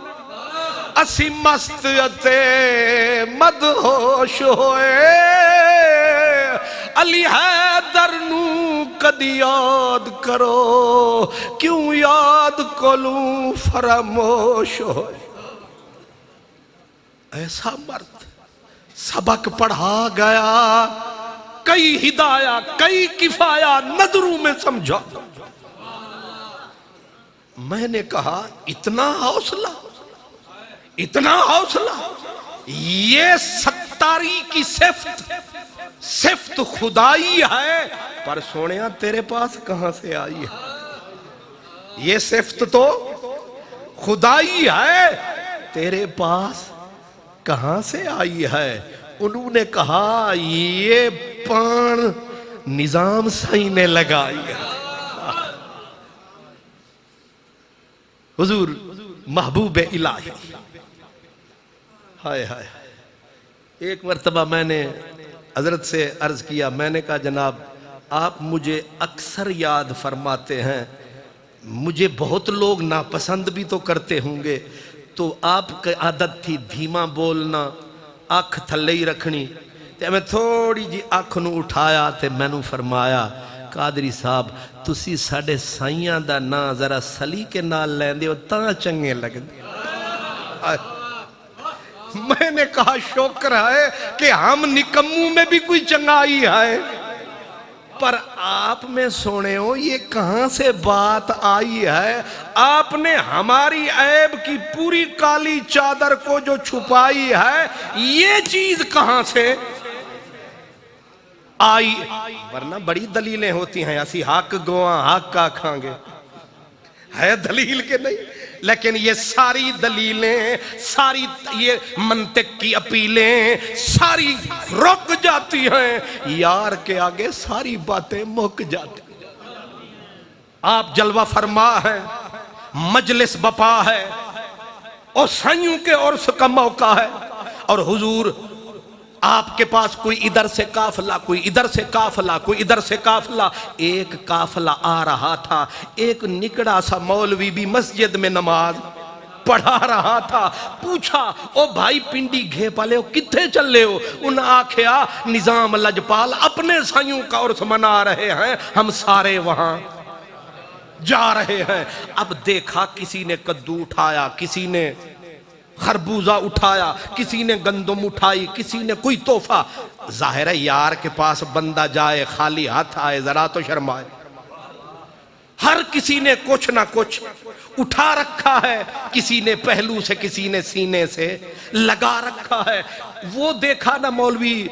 اسی مست اتے مدہوش ہوئے. علی حیدر نو کدی یاد کرو، کیوں یاد کولوں فراموش ہوئے. ایسا مرد سبق پڑھا گیا، کئی ہدایہ کئی کفایہ نظروں میں سمجھا. میں نے کہا اتنا حوصلہ، اتنا حوصلہ، یہ ستاری کی صفت خدائی ہے، پر سونیا تیرے پاس کہاں سے آئی ہے؟ یہ صفت تو خدائی ہے، تیرے پاس کہاں سے آئی ہے؟ انہوں نے کہا یہ پان نظام صحیح نے لگائی ہے. حضور محبوب الہی. ہائے ہائے. ایک مرتبہ میں نے حضرت سے عرض کیا، میں نے کہا جناب آپ مجھے اکثر یاد فرماتے ہیں، مجھے بہت لوگ ناپسند بھی تو کرتے ہوں گے، تو آپ کی عادت تھی دھیما بولنا، آنکھ تھلے ہی رکھنی. تے میں تھوڑی جی آنکھ نو اٹھایا تے میں نو فرمایا قادری صاحب تسی ساڑے سائیاں دا نا ذرا سلیقے نال لیندے ہو تاں چنگے لگدے. میں نے کہا شکر ہے کہ ہم نکموں میں بھی کوئی چنگائی ہے، پر آپ میں سونے ہو یہ کہاں سے بات آئی ہے؟ آپ نے ہماری عیب کی پوری کالی چادر کو جو چھپائی ہے یہ چیز کہاں سے آئی؟ ورنہ بڑی دلیلیں ہوتی ہیں، ایسی حق گواں حق کا کھانگے ہے دلیل کے نہیں، لیکن یہ ساری دلیلیں، ساری یہ منطق کی اپیلیں ساری رک جاتی ہیں یار کے آگے، ساری باتیں مک جاتی. آپ جلوہ فرما ہے، مجلس بپا ہے، اور سائیوں کے عرس کا موقع ہے، اور حضور آپ کے پاس کوئی ادھر سے قافلہ، کوئی ادھر سے قافلہ، کوئی ادھر سے قافلہ. ایک قافلہ آ رہا تھا، ایک نکڑا سا مولوی بھی مسجد میں نماز پڑھا رہا تھا. پوچھا او بھائی پنڈی گھے پالے ہو کتھے چل لے ہو؟ انہاں آکھیا نظام لجپال اپنے سائیوں کا عرس منا رہے ہیں، ہم سارے وہاں جا رہے ہیں. اب دیکھا کسی نے کدو اٹھایا، کسی نے خربوزہ اٹھایا، کسی نے گندم اٹھائی، کسی نے کوئی تحفہ. ظاہر ہے یار کے پاس بندہ جائے خالی ہاتھ آئے ذرا تو شرمائے. ہر کسی نے کچھ نہ کچھ اٹھا رکھا ہے، کسی نے پہلو سے، کسی نے سینے سے لگا رکھا ہے. وہ دیکھا نا مولوی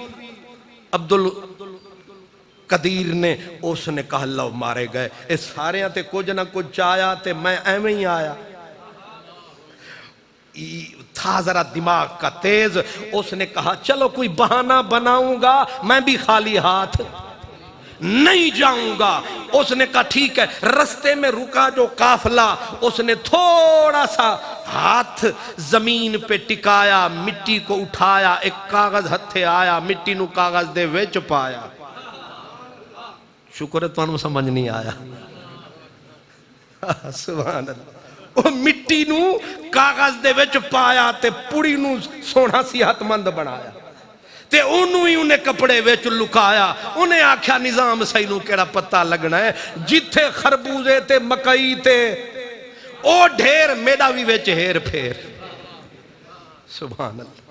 عبدالقدیر نے، اس نے کہا لو مارے گئے اس سارے تے کچھ نہ کچھ آیا تے میں ایویں ہی آیا. تھا ذرا دماغ کا تیز، اس نے کہا چلو کوئی بہانہ بناؤں گا، میں بھی خالی ہاتھ نہیں جاؤں گا. اس نے کہا ٹھیک ہے. رستے میں رکا جو قافلہ، اس نے تھوڑا سا ہاتھ زمین پہ ٹکایا، مٹی کو اٹھایا، ایک کاغذ ہتھے آیا، مٹی نو کاغذ دے وچ پایا. شکر ہے تمہیں سمجھ نہیں آیا. سبحان اللہ. وہ مٹی نو کاغذ دے وچ پایا تے پوڑی نو سونا صحت مند بنایا تے انہوں ہی انہیں کپڑے وچ لکایا. انہیں آکھیا نظام صحیح نو کیڑا پتہ لگنا ہے، جتھے خربوزے تے مکئی تے او ڈھیر میڈا بھی وچ ہیر پھیر. سبحان اللہ.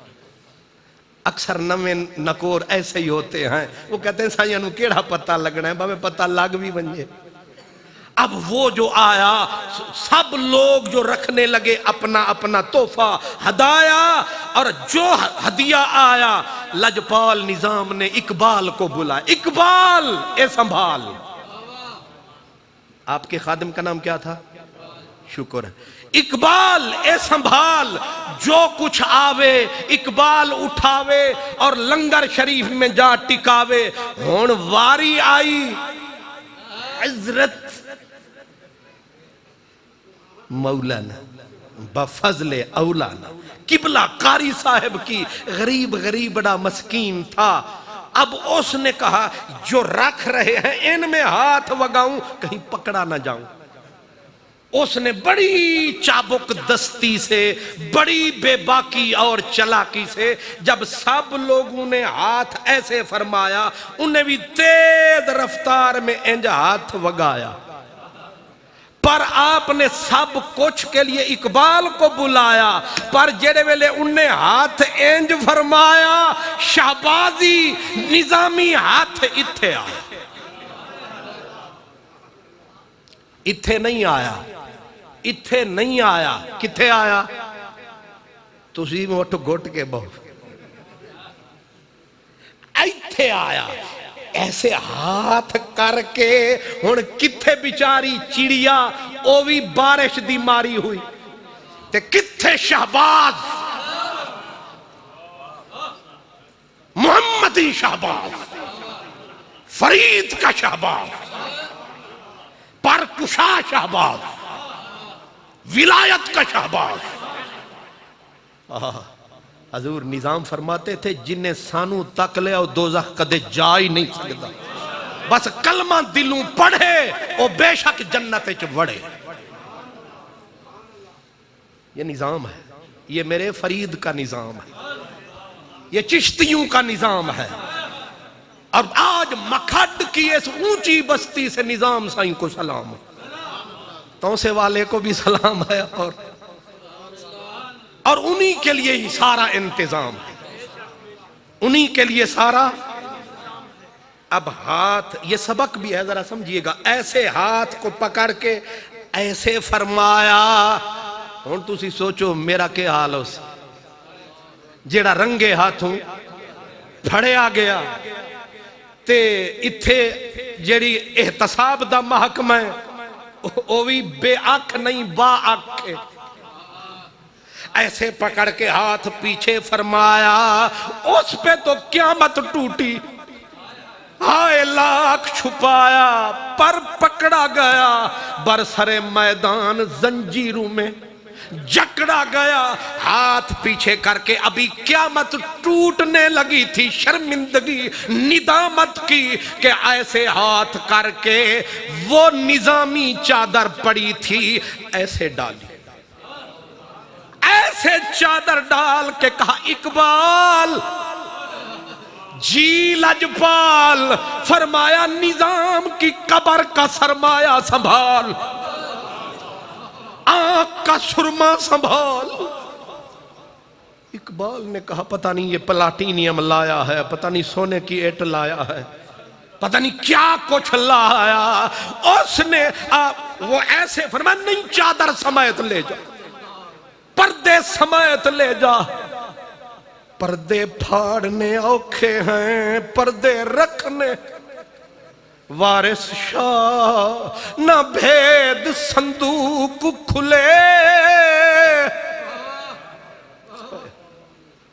اکثر نویں نکور ایسے ہی ہوتے ہیں، وہ کہتے ہیں سائیاں نو کیڑا پتہ لگنا ہے، باویں پتہ لگ بھی بنجے. اب وہ جو آیا سب لوگ جو رکھنے لگے اپنا اپنا تحفہ ہدایا، اور جو ہدیہ آیا لجپال نظام نے اقبال کو بلایا. اقبال اے سنبھال. آپ کے خادم کا نام کیا تھا؟ شکر ہے. اقبال اے سنبھال، جو کچھ آوے اقبال اٹھاوے اور لنگر شریف میں جا ٹکاوے. ہون واری آئی حضرت مولانا بفضل اولانا قبلہ قاری صاحب کی. غریب غریب بڑا مسکین تھا. اب اس نے کہا جو رکھ رہے ہیں ان میں ہاتھ وگاؤں کہیں پکڑا نہ جاؤں. اس نے بڑی چابک دستی سے، بڑی بے باکی اور چلاکی سے جب سب لوگوں نے ہاتھ ایسے فرمایا، انہیں بھی تیز رفتار میں انج ہاتھ وگایا. پر آپ نے سب کچھ کے لیے اقبال کو بلایا، پر جڑے ویلے انہیں ہاتھ انج فرمایا شہبازی نظامی ہاتھ اتھے آیا. اتھے نہیں آیا، اتھے نہیں آیا. کتھے آیا؟ تسی موٹ گھٹ کے بہت ایتھے آیا. ایسے ہاتھ کر کے ہن کتھے بیچاری چڑیا او بھی بارش دی ماری ہوئی تے کتھے شہباز محمدی شہباز، فرید کا شہباز، پرکشا شہباز. ولایت کا شہباز. حضور نظام فرماتے تھے جنہیں سانو تک لے او دوزخ کدے جا ہی نہیں سکتا. بس کلمہ دلوں پڑھے او بے شک جنت وچ وڑے. یہ نظام ہے، یہ میرے فرید کا نظام ہے، یہ چشتیوں کا نظام ہے. اور آج مکھڈ کی اس اونچی بستی سے نظام سائیں کو سلام، توسے والے کو بھی سلام ہے، اور انہی کے لیے ہی سارا انتظام ہے، انہی کے لیے سارا. اب ہاتھ، یہ سبق بھی ہے ذرا سمجھیے گا. ایسے ہاتھ کو پکڑ کے ایسے فرمایا. ہن تسی سوچو میرا کیا حال ہو سی جیڑا رنگے ہاتھوں پھڑیا گیا تے اتھے جیڑی احتساب دا محکم ہے وہ بھی بے آنکھ نہیں با آنکھ. ایسے پکڑ کے ہاتھ پیچھے فرمایا. اس پہ تو قیامت ٹوٹی، ہائے لاکھ چھپایا پر پکڑا گیا، برسر میدان زنجیروں میں جکڑا گیا. ہاتھ پیچھے کر کے ابھی قیامت ٹوٹنے لگی تھی. شرمندگی ندامت کی کہ ایسے ہاتھ کر کے وہ نظامی چادر پڑی تھی ایسے ڈالی، ایسے چادر ڈال کے کہا اقبال جی لجپال، فرمایا نظام کی قبر کا سرمایہ سنبھال، آنکھ کا سرما سنبھال. اقبال نے کہا پتہ نہیں یہ پلاٹینیم لایا ہے، پتہ نہیں سونے کی ایٹ لایا ہے، پتہ نہیں کیا کچھ لایا. اس نے وہ ایسے فرمایا نہیں چادر سمیت لے جا، پردے سمیت لے جا. پردے پھاڑنے اوکھے ہیں پردے رکھنے، وارث شاہ نہ بھید صندوق کھلے،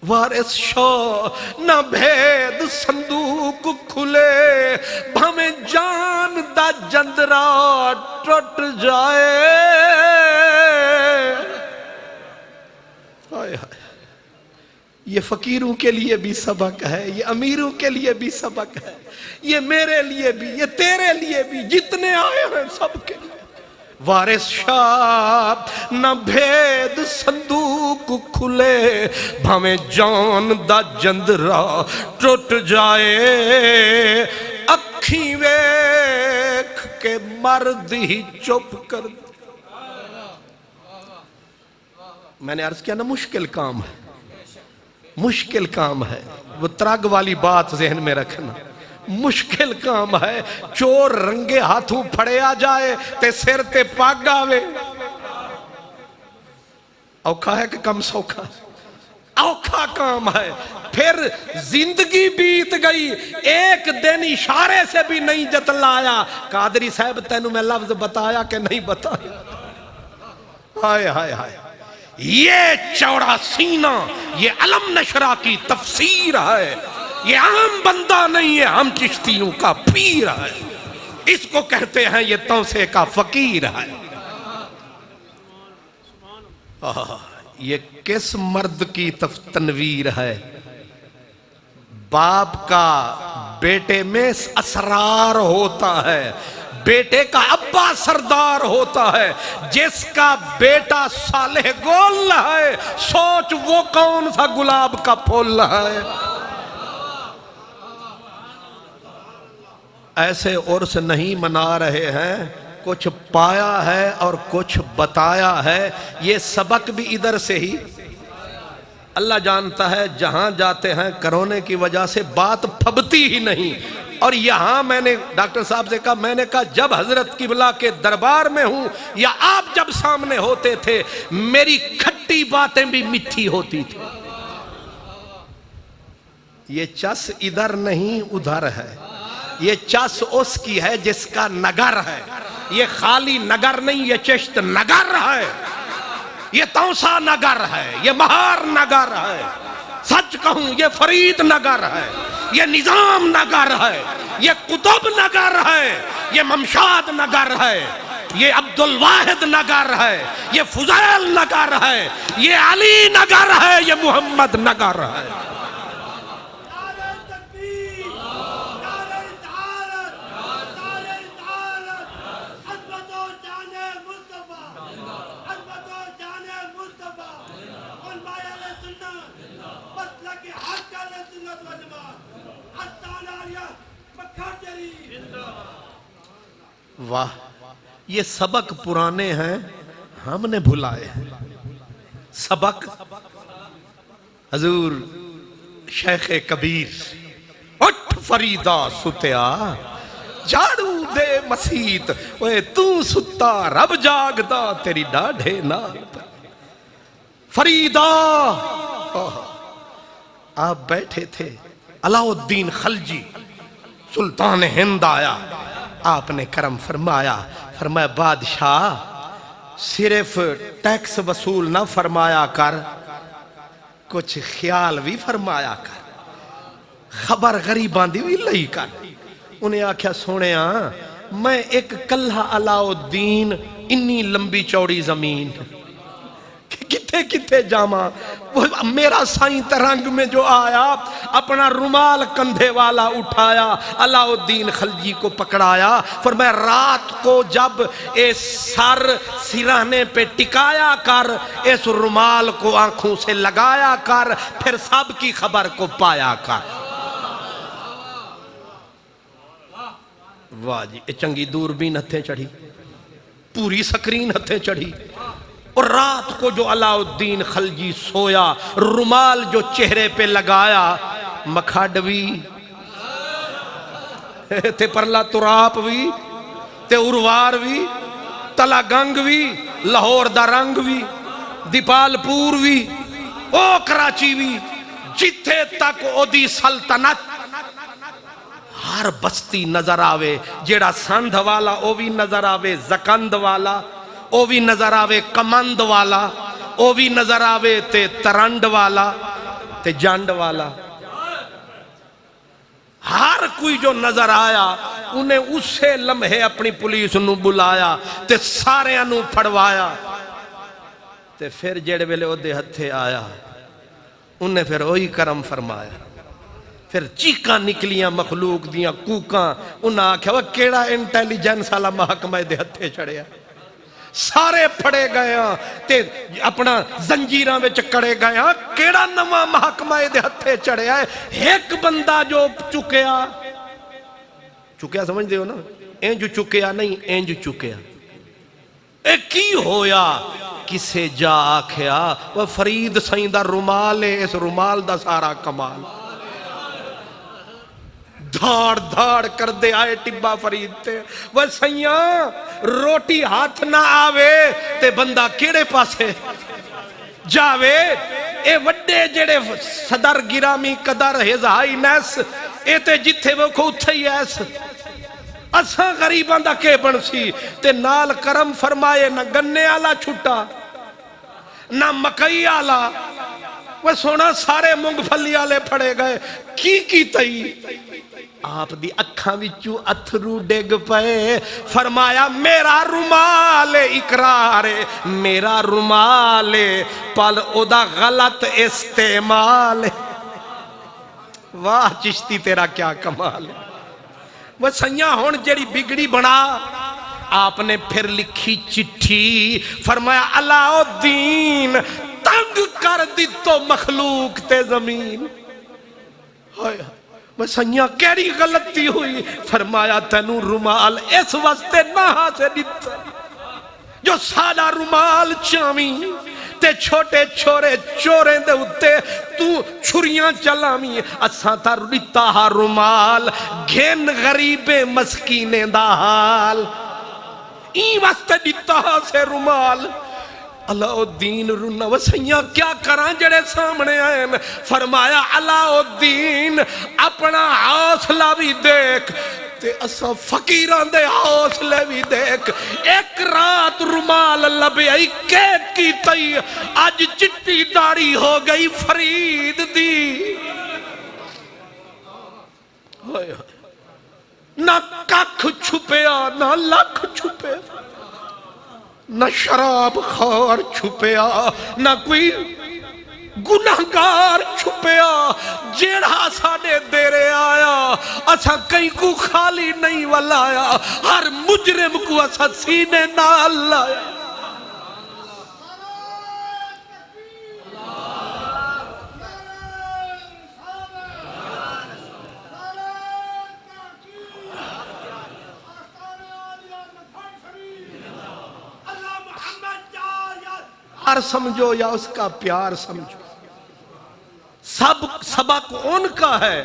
وارث شاہ نہ بھید صندوق کھلے، بھمیں جان دا جندرا ٹوٹ جائے. آئے آئے، یہ فقیروں کے لیے بھی سبق ہے، یہ امیروں کے لیے بھی سبق ہے، یہ میرے لیے بھی، یہ تیرے لیے بھی، جتنے آئے ہیں سب کے لیے. وارث شاہ نہ بھید صندوق کھلے، بھمیں جان دا جندرا ٹوٹ جائے. اکھیں ویکھ کے مرد ہی چپ کر. میں نے عرض کیا نا مشکل کام ہے، مشکل کام ہے. وہ ترگ والی بات ذہن میں رکھنا، مشکل کام ہے. چور رنگے ہاتھوں پھڑے آ جائے تے سر تے پاگ آوے، اوکھا ہے کہ کم سوکھا؟ اوکھا کام ہے. پھر زندگی بیت گئی، ایک دن اشارے سے بھی نہیں جتلایا. قادری صاحب تینوں میں لفظ بتایا کہ نہیں بتایا؟ ہائے ہائے ہائے، یہ چوڑا سینہ یہ علم نشرہ کی تفسیر ہے. یہ عام بندہ نہیں ہے، ہم چشتیوں کا پیر ہے. اس کو کہتے ہیں یہ توسے کا فقیر ہے. یہ کس مرد کی تنویر ہے؟ باپ کا بیٹے میں اسرار ہوتا ہے، بیٹے کا ابا سردار ہوتا ہے. جس کا بیٹا صالح گول ہے، سوچ وہ کون سا گلاب کا پھول ہے. ایسے عرس نہیں منا رہے ہیں، کچھ پایا ہے اور کچھ بتایا ہے. یہ سبق بھی ادھر سے ہی اللہ جانتا ہے. جہاں جاتے ہیں کرونے کی وجہ سے بات پھبتی ہی نہیں. اور یہاں میں نے ڈاکٹر صاحب سے کہا، میں نے کہا جب حضرت قبلہ کے دربار میں ہوں یا آپ جب سامنے ہوتے تھے میری کھٹی باتیں بھی میٹھی ہوتی تھی. یہ چس ادھر نہیں ادھر ہے، یہ چس اس کی ہے جس کا نگر ہے. یہ خالی نگر نہیں، یہ چشت نگر ہے، یہ توسا نگر ہے، یہ مہار نگر ہے. سچ کہوں یہ فرید نگر ہے، یہ نظام نگر ہے، یہ قطب نگر ہے، یہ ممشاد نگر ہے. یہ عبدالواحد نگر ہے، یہ فضیل نگر ہے، یہ علی نگر ہے، یہ محمد نگر ہے۔ واہ، یہ سبق پرانے ہیں، ہم نے بھلائے ہیں۔ سبق حضور شیخ کبیر، اٹھ فریدہ ستیا، جھاڑو دے مسیت، اوے تو ستا رب جاگدا تیری ڈاڑھے نال۔ فریدہ آپ بیٹھے تھے، علاء الدین خلجی سلطان ہند آیا، آپ نے کرم فرمایا، فرمایا بادشاہ صرف ٹیکس وصول نہ فرمایا کر، کچھ خیال بھی فرمایا کر، خبر غریبان دی بھی لئی کر۔ انہیں آکھیا سوڑیا میں ایک کلہ علاء الدین، انی لمبی چوڑی زمین، کتے کتے جاما، میرا سائیں ترنگ میں جو آیا اپنا رومال کندھے والا اٹھایا، علاء الدین خلجی کو پکڑایا، فرمایا رات کو جب اس سر سرانے پہ ٹکایا کر، اس رومال کو آنکھوں سے لگایا کر، پھر سب کی خبر کو پایا کر۔ واہ جی، چنگی دوربین ہتھیں چڑھی، پوری سکرین ہتھیں چڑھی، اور رات کو جو علاء الدین خلجی سویا، رومال جو چہرے پہ لگایا، مکھاڈوی تے پرلا تراپ بھی تے اروار بھی، تلا گنگ بھی، لاہور دا رنگ بھی، دیپال پور بھی، او کراچی بھی، جتھے تک او دی سلطنت، ہر بستی نظر آوے، جیڑا سندھ والا او بھی نظر آوے، زکند والا او بھی نظر آوے، کمند والا او بھی نظر آوے، تے ترنڈ والا تے جانڈ والا، ہر کوئی جو نظر آیا انہیں اسے لمحے اپنی پولیس نو بلایا تے سارے انو پھڑوایا، تے پھر جیڑے ویلے او دے ہتھے آیا انہیں پھر وہی کرم فرمایا، پھر چیکاں نکلیاں مخلوق دیاں کوکاں، انہاں آکھیا وہ کیڑا انٹیلیجنس والا محکمہ دے ہتھے چڑھیا، سارے پھڑے گئے ہاں تے اپنا زنجیراں میں چکڑے گئے ہاں، کیڑا نواں محکمہ دے ہتھے چڑھے آئے، ایک بندہ جو چکیا، چکیا سمجھ دے ہو نا، اینج چکیا نہیں، اینج چکیا، ایک کی ہویا، کسے جا آکھیا وہ فرید سائیں دا رومال ہے، اس رومال دا سارا کمال، دھاڑ دھاڑ کر دے آئے ٹبا فرید تے، وہ سیاں روٹی ہاتھ نہ آوے تے بندہ کیڑے پاسے جاوے، اے وڈے جڑے صدر گرامی قدر ہزائی نیس، اے تے جتھے وہ کو اتھے ہی ایس، اساں غریبان دا کے بنسی، تے نال کرم فرمائے نہ گنے آلا چھٹا، نہ مکئی آلا، وہ سونا سارے مونگ پھلی آلے پھڑے گئے، کی تئی، آپ دی اکھاں وچوں اتھرو ڈگ پئے، فرمایا میرا رومال اقرار، میرا رومال پل او دا غلط استعمال، واہ چشتی تیرا کیا کمال ہے، وہ سیاں ہون جڑی بگڑی بنا، آپ نے پھر لکھی چٹھی، فرمایا علاء الدین تنگ کر دی تو مخلوق تے زمین، میں سنیا کیڑی غلطی ہوئی، فرمایا تینوں رومال اس واسطے نہ سے دیتا، جو سادہ رومال چاویں تے چھوٹے چھوڑے چوریں دے اتے تو چھریاں چلامی، اساں تا دیتا ہا رومال گھن غریب مسکینے دا حال، این واسطے دیتا ہا سے رومال۔ علاء الدین رونا وسیاں کیا کران جڑے سامنے آئیں، فرمایا علاء الدین اپنا حوصلہ بھی دیکھ تے اساں فقیران دے حوصلے بھی دیکھ، ایک رات رومال لبے آئی کیک کی تئی، آج چٹی داڑی ہو گئی فرید دی، نہ ککھ چھپیا نہ لکھ چھپے، نہ شراب خور چھپیا نہ کوئی گناہگار چھپیا جیڑا ساڑے دیرے آیا اسا کئی کو خالی نہیں ولایا ہر مجرم کو اسا سینے نال لایا سمجھو یا اس کا پیار سمجھو سبق ان کا ہے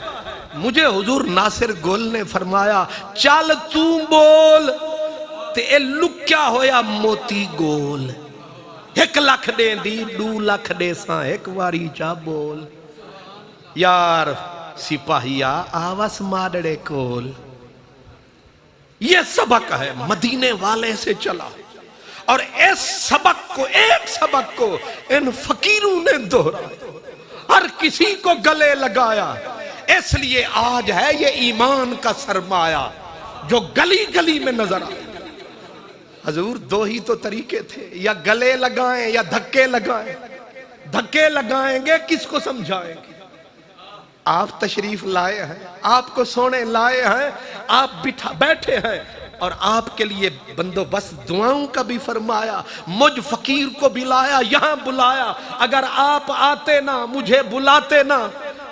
مجھے حضور ناصر گل نے فرمایا چل تو بول تے اے لکیا ہویا موتی گول 1 لاکھ دے دی 2 لاکھ دے ساں ایک واری چا بول یار سپاہیا آواز ماڑے کول یہ سبق ہے مدینے والے سے چلا اور اس سبق کو ایک سبق کو ان فقیروں نے دہرا ہر کسی کو گلے لگایا اس لیے آج ہے یہ ایمان کا سرمایہ جو گلی گلی میں نظر آیا حضور 2 ہی تو طریقے تھے یا گلے لگائیں یا دھکے لگائیں دھکے لگائیں گے کس کو سمجھائیں گے آپ تشریف لائے ہیں آپ کو سونے لائے ہیں آپ بیٹھے ہیں اور آپ کے لیے بندوبست دعاؤں کا بھی فرمایا مجھ فقیر کو بھی لایا یہاں بلایا اگر آپ آتے نا مجھے بلاتے نا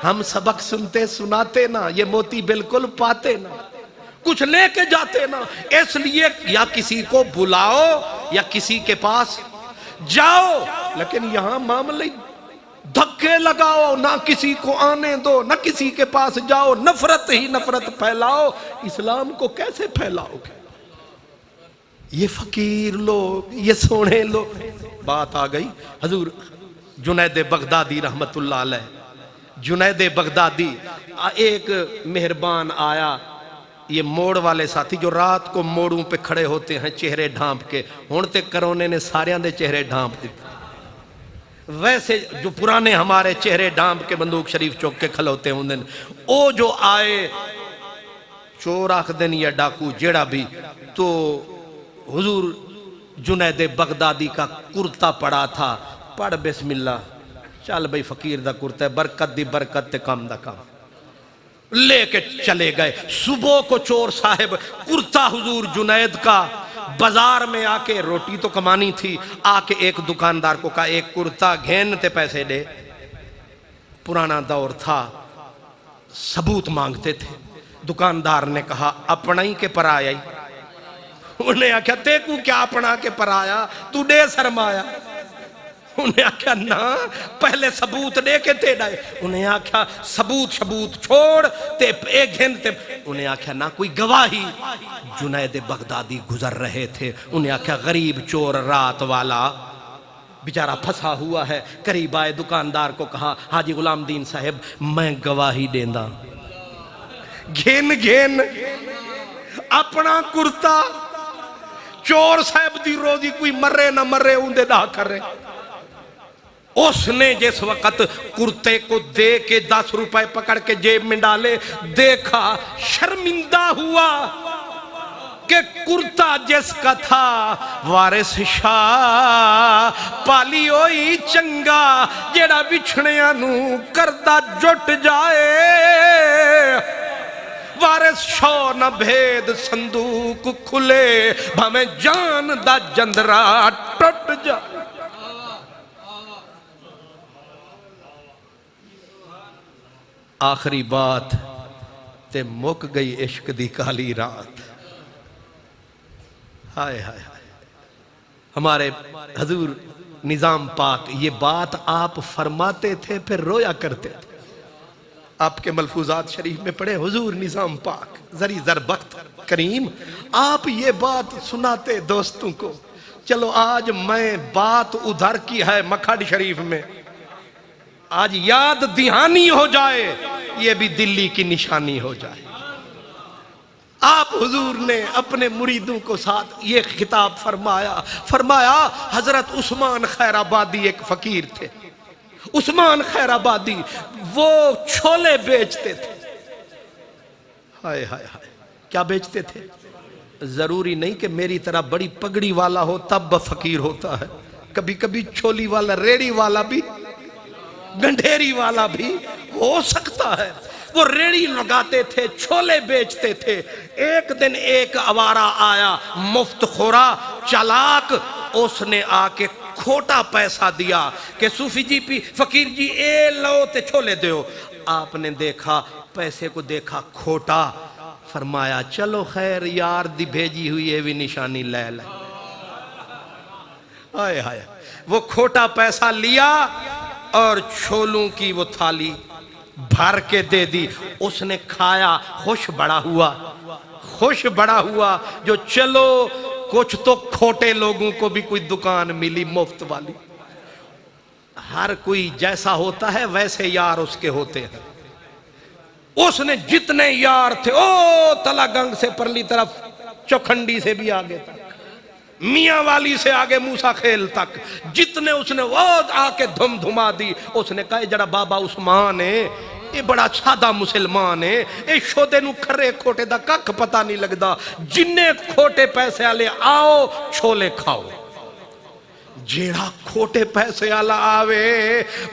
ہم سبق سنتے سناتے نا یہ موتی بالکل پاتے نا کچھ لے کے جاتے نا اس لیے یا کسی کو بلاؤ یا کسی کے پاس جاؤ لیکن یہاں معاملے دھکے لگاؤ نہ کسی کو آنے دو نہ کسی کے پاس جاؤ نفرت ہی نفرت پھیلاؤ اسلام کو کیسے پھیلاؤ گے یہ فقیر لوگ یہ سونے لوگ بات آ گئی حضور جنید بغدادی رحمت اللہ علیہ جنید بغدادی ایک مہربان آیا یہ موڑ والے ساتھی جو رات کو موڑوں پہ کھڑے ہوتے ہیں چہرے ڈھانپ کے ہونتے کرونے نے ساریاں دے چہرے ڈھانپ دیتے ویسے جو پرانے ہمارے چہرے ڈھانپ کے بندوق شریف چوک کے کھلوتے ہوں دن او جو آئے چور آخ دن یا ڈاکو جیڑا بھی تو حضور جنید بغدادی کا کرتا پڑا تھا پڑھ بسم اللہ چل بھئی فقیر دا کرتا ہے برکت دی برکت تے کام دا کام لے کے چلے گئے صبح کو چور صاحب کرتا حضور جنید کا بازار میں آ کے روٹی تو کمانی تھی آ کے ایک دکاندار کو کہا ایک کرتا گھین تے پیسے دے پرانا دور تھا ثبوت مانگتے تھے دکاندار نے کہا اپنا ہی کے پر آیا انہیں آکھا تے کو کیا اپنا کے پر آیا تو دے سرمایا انہیں آکھا نا پہلے ثبوت دے کے تے ڈائے انہیں آکھا ثبوت چھوڑ تے ایک گھن تے انہیں آکھا نا کوئی گواہی جنید بغدادی گزر رہے تھے انہیں آکھا غریب چور رات والا بیچارہ پھنسا ہوا ہے قریب آئے دکاندار کو کہا حاجی غلام دین صاحب میں گواہی دیندہ گھن اپنا کرتا چور صاحب دی روزی کوئی مرے نہ مرے اندے دا کر رہے اس نے جس وقت کرتے کو دے کے 10 روپے پکڑ کے جیب میں ڈالے دیکھا شرمندہ ہوا کہ کرتا جس کا تھا وارث شاہ پالی ہوئی چنگا جیڑا بچھڑیاں نو کردہ جٹ جائے وارث شاہ نہ بھید صندوق کھلے بھامیں جان دا جندرا ٹٹ جائے آخری بات تے مک گئی عشق دی کالی رات ہائے ہائے ہمارے حضور نظام پاک یہ بات آپ فرماتے تھے پھر رویا کرتے تھے آپ کے ملفوظات شریف میں پڑھے حضور نظام پاک زری زربخت کریم آپ یہ بات سناتے دوستوں کو چلو آج میں بات ادھر کی ہے مکھڈ شریف میں آج یاد دہانی ہو جائے یہ بھی دلی کی نشانی ہو جائے آپ حضور نے اپنے مریدوں کو ساتھ یہ خطاب فرمایا حضرت عثمان خیر آبادی ایک فقیر تھے عثمان خیر آبادی وہ چھولے بیچتے تھے ہائے ہائے ہائے کیا بیچتے تھے ضروری نہیں کہ میری طرح بڑی پگڑی والا ہو تب فقیر ہوتا ہے، کبھی کبھی چھولی والا، ریڑی والا بھی، گنڈھیری والا بھی ہو سکتا ہے۔ وہ ریڑی لگاتے تھے، چھولے بیچتے تھے۔ ایک دن ایک آوارہ آیا، مفت خورا، چالاک، اس نے آ کے کھوٹا پیسہ دیا کہ صوفی جی فقیر جی اے لو تے چھولے دیو۔ آپ نے دیکھا، پیسے کو دیکھا کھوٹا، فرمایا چلو خیر یار دی بھیجی ہوئی ہے بھی نشانی لے لے۔ آئے آئے، وہ کھوٹا پیسہ لیا اور چھولوں کی وہ تھالی بھر کے دے دی۔ اس نے کھایا، خوش بڑا ہوا، خوش بڑا ہوا، جو چلو کچھ تو کھوٹے لوگوں کو بھی کوئی دکان ملی مفت والی۔ ہر کوئی جیسا ہوتا ہے ویسے یار اس کے ہوتے ہیں۔ اس نے جتنے یار تھے، او تلا گنگ سے پرلی طرف چوکھنڈی سے بھی آگے تک، میاں والی سے آگے موسیٰ کھیل تک، جتنے اس نے وہ آ کے دھم دھما دی۔ اس نے کہا جڑا بابا عثمان ہے یہ بڑا سادہ مسلمان ہے، اے شودے نو کھرے کھوٹے دا کک پتہ نہیں لگدا، جننے کھوٹے پیسے آلے آؤ چھولے کھاؤ۔ جیڑا کھوٹے پیسے آلا آوے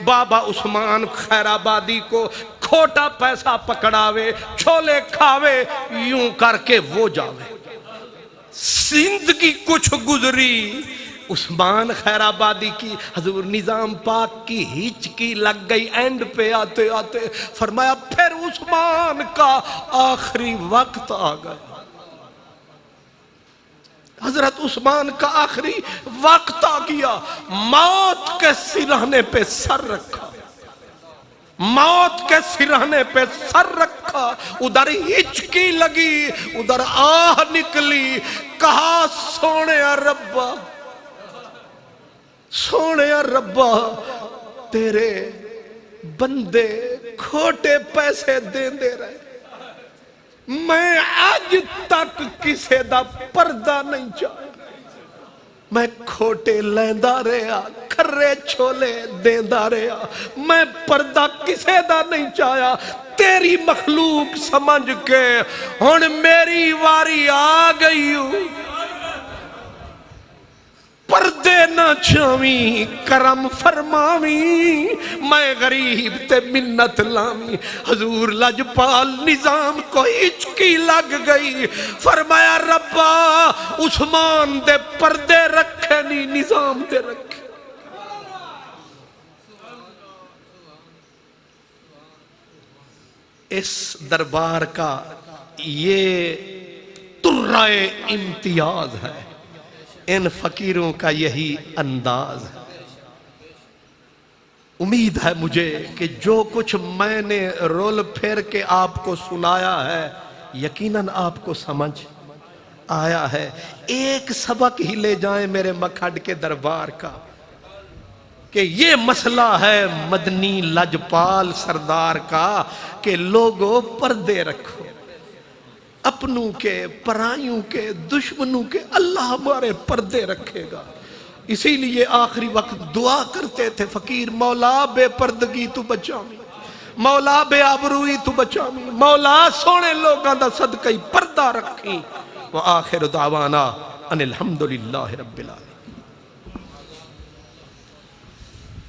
بابا عثمان خیر آبادی کو کھوٹا پیسہ پکڑاوے، چھولے کھاوے، یوں کر کے وہ جاوے۔ زندگی کچھ گزری عثمان خیر آبادی کی، حضور نظام پاک کی ہچکی لگ گئی، اینڈ پہ آتے آتے فرمایا پھر عثمان کا آخری وقت آ گیا۔ حضرت عثمان کا آخری وقت آ گیا، موت کے سرہنے پہ سر رکھا، موت کے سرہنے پہ سر رکھا، ادھر ہچکی لگی، ادھر آہ نکلی، کہا سونے ربا، سونے ربا تیرے بندے کھوٹے پیسے دین دے رہے، میں آج تک کسے دا پردہ نہیں چاہیا، میں کھوٹے لیندہ رہا، کھرے چھولے دیندہ رہا، میں پردہ کسے دا نہیں چاہیا، تیری مخلوق سمجھ کے ہن میری واری آ گئی ہوں، پردے نہ چھاویں کرم فرماویں، میں غریب تے منت لاویں۔ حضور لجپال نظام کو ہچکی لگ گئی، فرمایا ربا عثمان دے پردے رکھے نہیں، نظام دے رکھے۔ اس دربار کا یہ ترائے امتیاز ہے، ان فقیروں کا یہی انداز ہے۔ امید ہے مجھے کہ جو کچھ میں نے رول پھیر کے آپ کو سنایا ہے یقیناً آپ کو سمجھ آیا ہے۔ ایک سبق ہی لے جائیں میرے مکھڈ کے دربار کا کہ یہ مسئلہ ہے مدنی لجپال سردار کا کہ لوگوں پردے رکھو، اپنوں کے، پرائیوں کے، دشمنوں کے، اللہ ہمارے پردے رکھے گا۔ اسی لیے آخری وقت دعا کرتے تھے فقیر، مولا بے پردگی تو بچاویں، مولا بے آبروئی تو بچاویں، مولا سونے لوگاں دا صدقہ پردہ رکھیں۔ وآخر دعوانا ان الحمدللہ رب العالمین۔